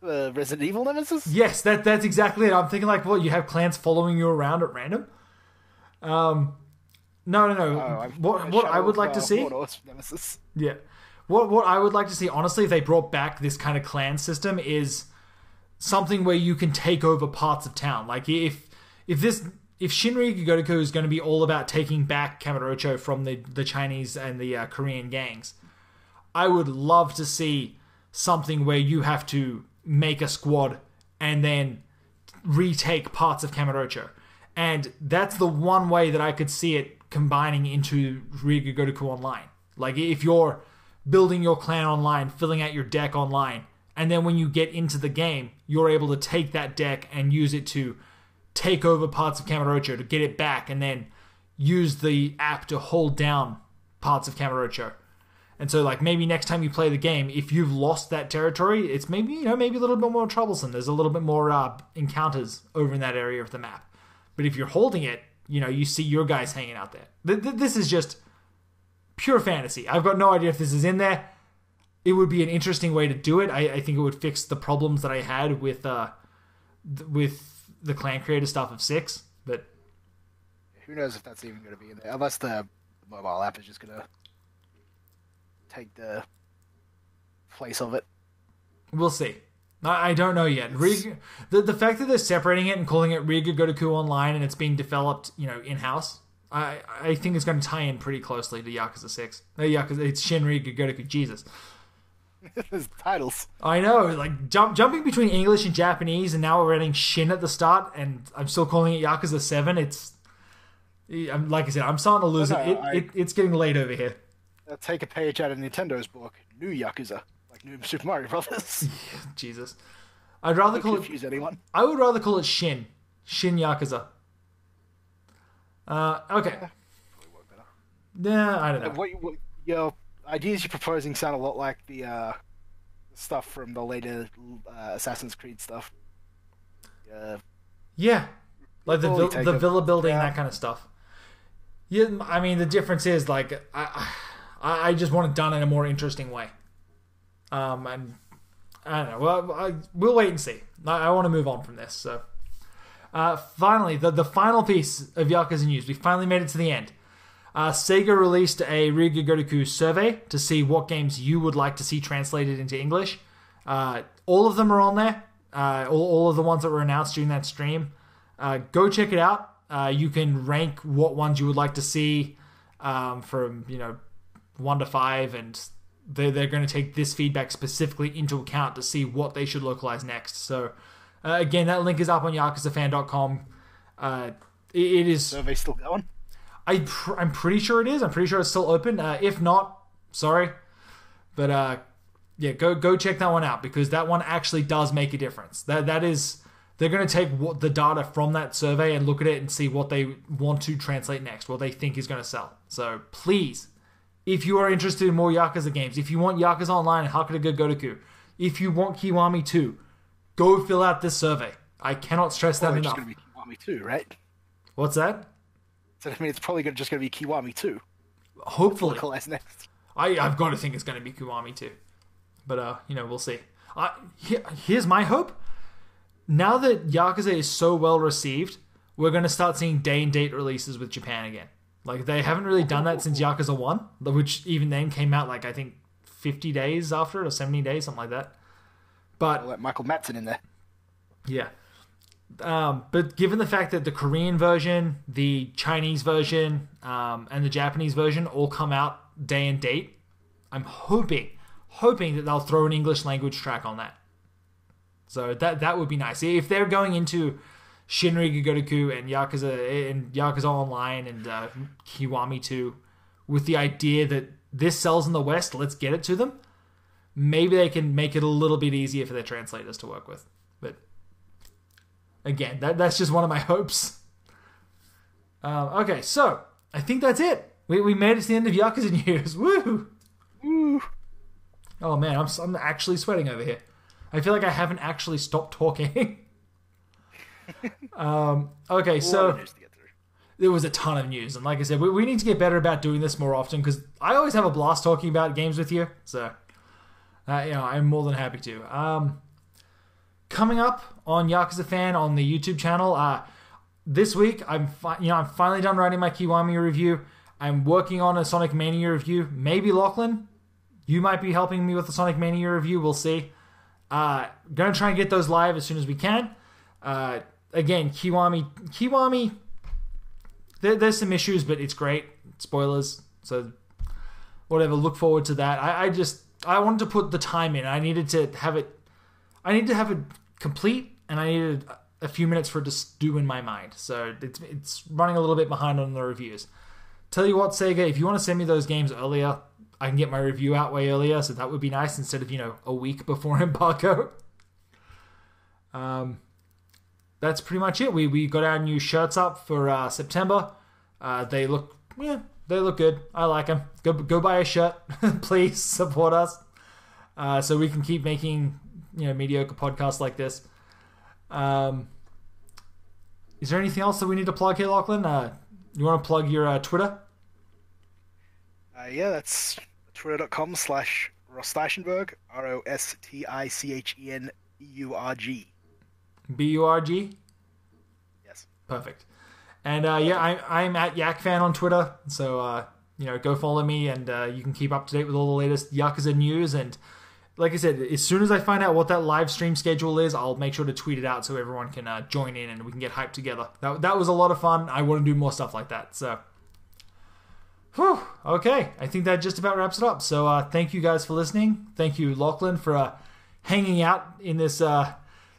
the Resident Evil Nemesis? Yes, that's exactly it. I'm thinking like, you have clans following you around at random? No. What I would like to see... Nemesis. Yeah. What I would like to see, honestly, if they brought back this kind of clan system, is something where you can take over parts of town. Like, if Shinryu Gogotoku is going to be all about taking back Kamurocho from the Chinese and the Korean gangs, I would love to see something where you have to make a squad and then retake parts of Kamurocho. And that's the one way that I could see it combining into Ryu Gogotoku Online. Like, if you're building your clan online, filling out your deck online, and then when you get into the game, you're able to take that deck and use it to take over parts of Kamurocho, to get it back, and then use the app to hold down parts of Kamurocho. And so, like, maybe next time you play the game, if you've lost that territory, it's maybe a little bit more troublesome. There's a little bit more encounters over in that area of the map. But if you're holding it, you see your guys hanging out there. This is just pure fantasy. I've got no idea if this is in there. It would be an interesting way to do it. I think it would fix the problems that I had with the clan creator stuff of 6. But who knows if that's even going to be in there? Unless the mobile app is just going to take the place of it. We'll see. I don't know yet. The fact that they're separating it and calling it Ryu Gogotoku Online and it's being developed, in-house, I think it's going to tie in pretty closely to Yakuza 6. It's Shinryu Gogotoku. Jesus. There's titles. I know. Like, jumping between English and Japanese, and now we're adding Shin at the start, and I'm still calling it Yakuza 7. Like I said, I'm starting to lose it. It's getting late over here. Take a page out of Nintendo's book. New Yakuza. Like New Super Mario Brothers. Jesus. I'd rather call confuse anyone. I would rather call it Shin. Shin Yakuza. Okay. Yeah, I don't know. What your ideas you're proposing sound a lot like the stuff from the later Assassin's Creed stuff. Yeah. Like the villa building, that kind of stuff. Yeah, I mean, the difference is, like, I just want it done in a more interesting way. And I don't know. Well, we'll wait and see. I want to move on from this. So, finally, the final piece of Yakuza news. We finally made it to the end. Sega released a Ryu Gogotoku survey to see what games you would like to see translated into English. All of them are on there. All of the ones that were announced during that stream. Go check it out. You can rank what ones you would like to see from 1 to 5, and they're going to take this feedback specifically into account to see what they should localize next. So again, that link is up on yakuzafan.com. It is. Survey still going? I'm pretty sure it is. I'm pretty sure it's still open. If not, sorry, but yeah, go check that one out, because that one actually does make a difference. That is, they're going to take the data from that survey and look at it and see what they want to translate next, what they think is going to sell. So please, if you are interested in more Yakuza games, if you want Yakuza Online and Hakuda Gotoku, if you want Kiwami 2, go fill out this survey. I cannot stress that enough. It's going to be Kiwami 2, right? What's that? So, I mean, it's probably just going to be Kiwami 2. Hopefully. SNES. I've got to think it's going to be Kiwami 2. But, we'll see. Here's my hope. Now that Yakuza is so well received, we're going to start seeing day and date releases with Japan again. Like, they haven't really done that since Yakuza 1, which even then came out, like, I think 50 days after it, or 70 days, something like that. But I'll let Michael Madsen in there. Yeah. But given the fact that the Korean version, the Chinese version, and the Japanese version all come out day and date, I'm hoping that they'll throw an English language track on that. So that would be nice. If they're going into Shinryu Gotoku and Yakuza Online and Kiwami 2 with the idea that this sells in the West, let's get it to them, maybe they can make it a little bit easier for their translators to work with. But again, that's just one of my hopes. Okay, so I think that's it. We made it to the end of Yakuza news. Woo! Woo! Oh man, I'm actually sweating over here. I feel like I haven't actually stopped talking. Okay, so there was a ton of news, and like I said, we need to get better about doing this more often, because I always have a blast talking about games with you. So, I'm more than happy to. Coming up on Yakuza Fan on the YouTube channel, this week I'm finally done writing my Kiwami review. I'm working on a Sonic Mania review. Maybe Lachlan, you might be helping me with the Sonic Mania review. We'll see. Gonna try and get those live as soon as we can. Again, Kiwami. There's some issues, but it's great. Spoilers, so whatever. Look forward to that. I wanted to put the time in. I needed to have it complete, and I needed a few minutes for it to stew in my mind. So it's running a little bit behind on the reviews. Tell you what, Sega, if you want to send me those games earlier, I can get my review out way earlier, so that would be nice instead of, a week before embargo. That's pretty much it. We got our new shirts up for September. They look good. I like them. Go buy a shirt. Please support us, so we can keep making mediocre podcasts like this. Is there anything else that we need to plug here, Lachlan? You want to plug your Twitter? Yeah, that's twitter.com/Rosticenberg, ROSTICHENBURG. BURG? Yes. Perfect. And I'm at YakFan on Twitter, so go follow me, and you can keep up to date with all the latest Yakuza news. And like I said, as soon as I find out what that live stream schedule is, I'll make sure to tweet it out so everyone can join in and we can get hyped together. That was a lot of fun. I want to do more stuff like that. So, whew, okay, I think that just about wraps it up. So thank you guys for listening. Thank you, Lachlan, for hanging out in this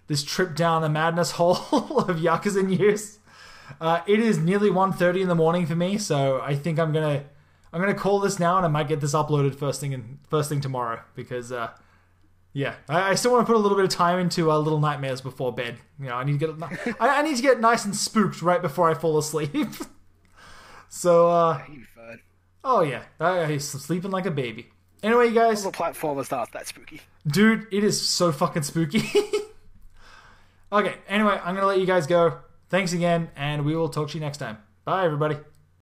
this trip down the madness hole of Yakuza news. It is nearly 1:30 in the morning for me, so I think I'm gonna call this now, and I might get this uploaded first thing tomorrow, because I still want to put a little bit of time into Little Nightmares before bed. I need to get I need to get nice and spooked right before I fall asleep. So you'll be fine. Oh yeah, I'm sleeping like a baby. Anyway, you guys, the platformer's not that spooky, dude. It is so fucking spooky. Okay, anyway, I'm gonna let you guys go. Thanks again, and we will talk to you next time. Bye, everybody.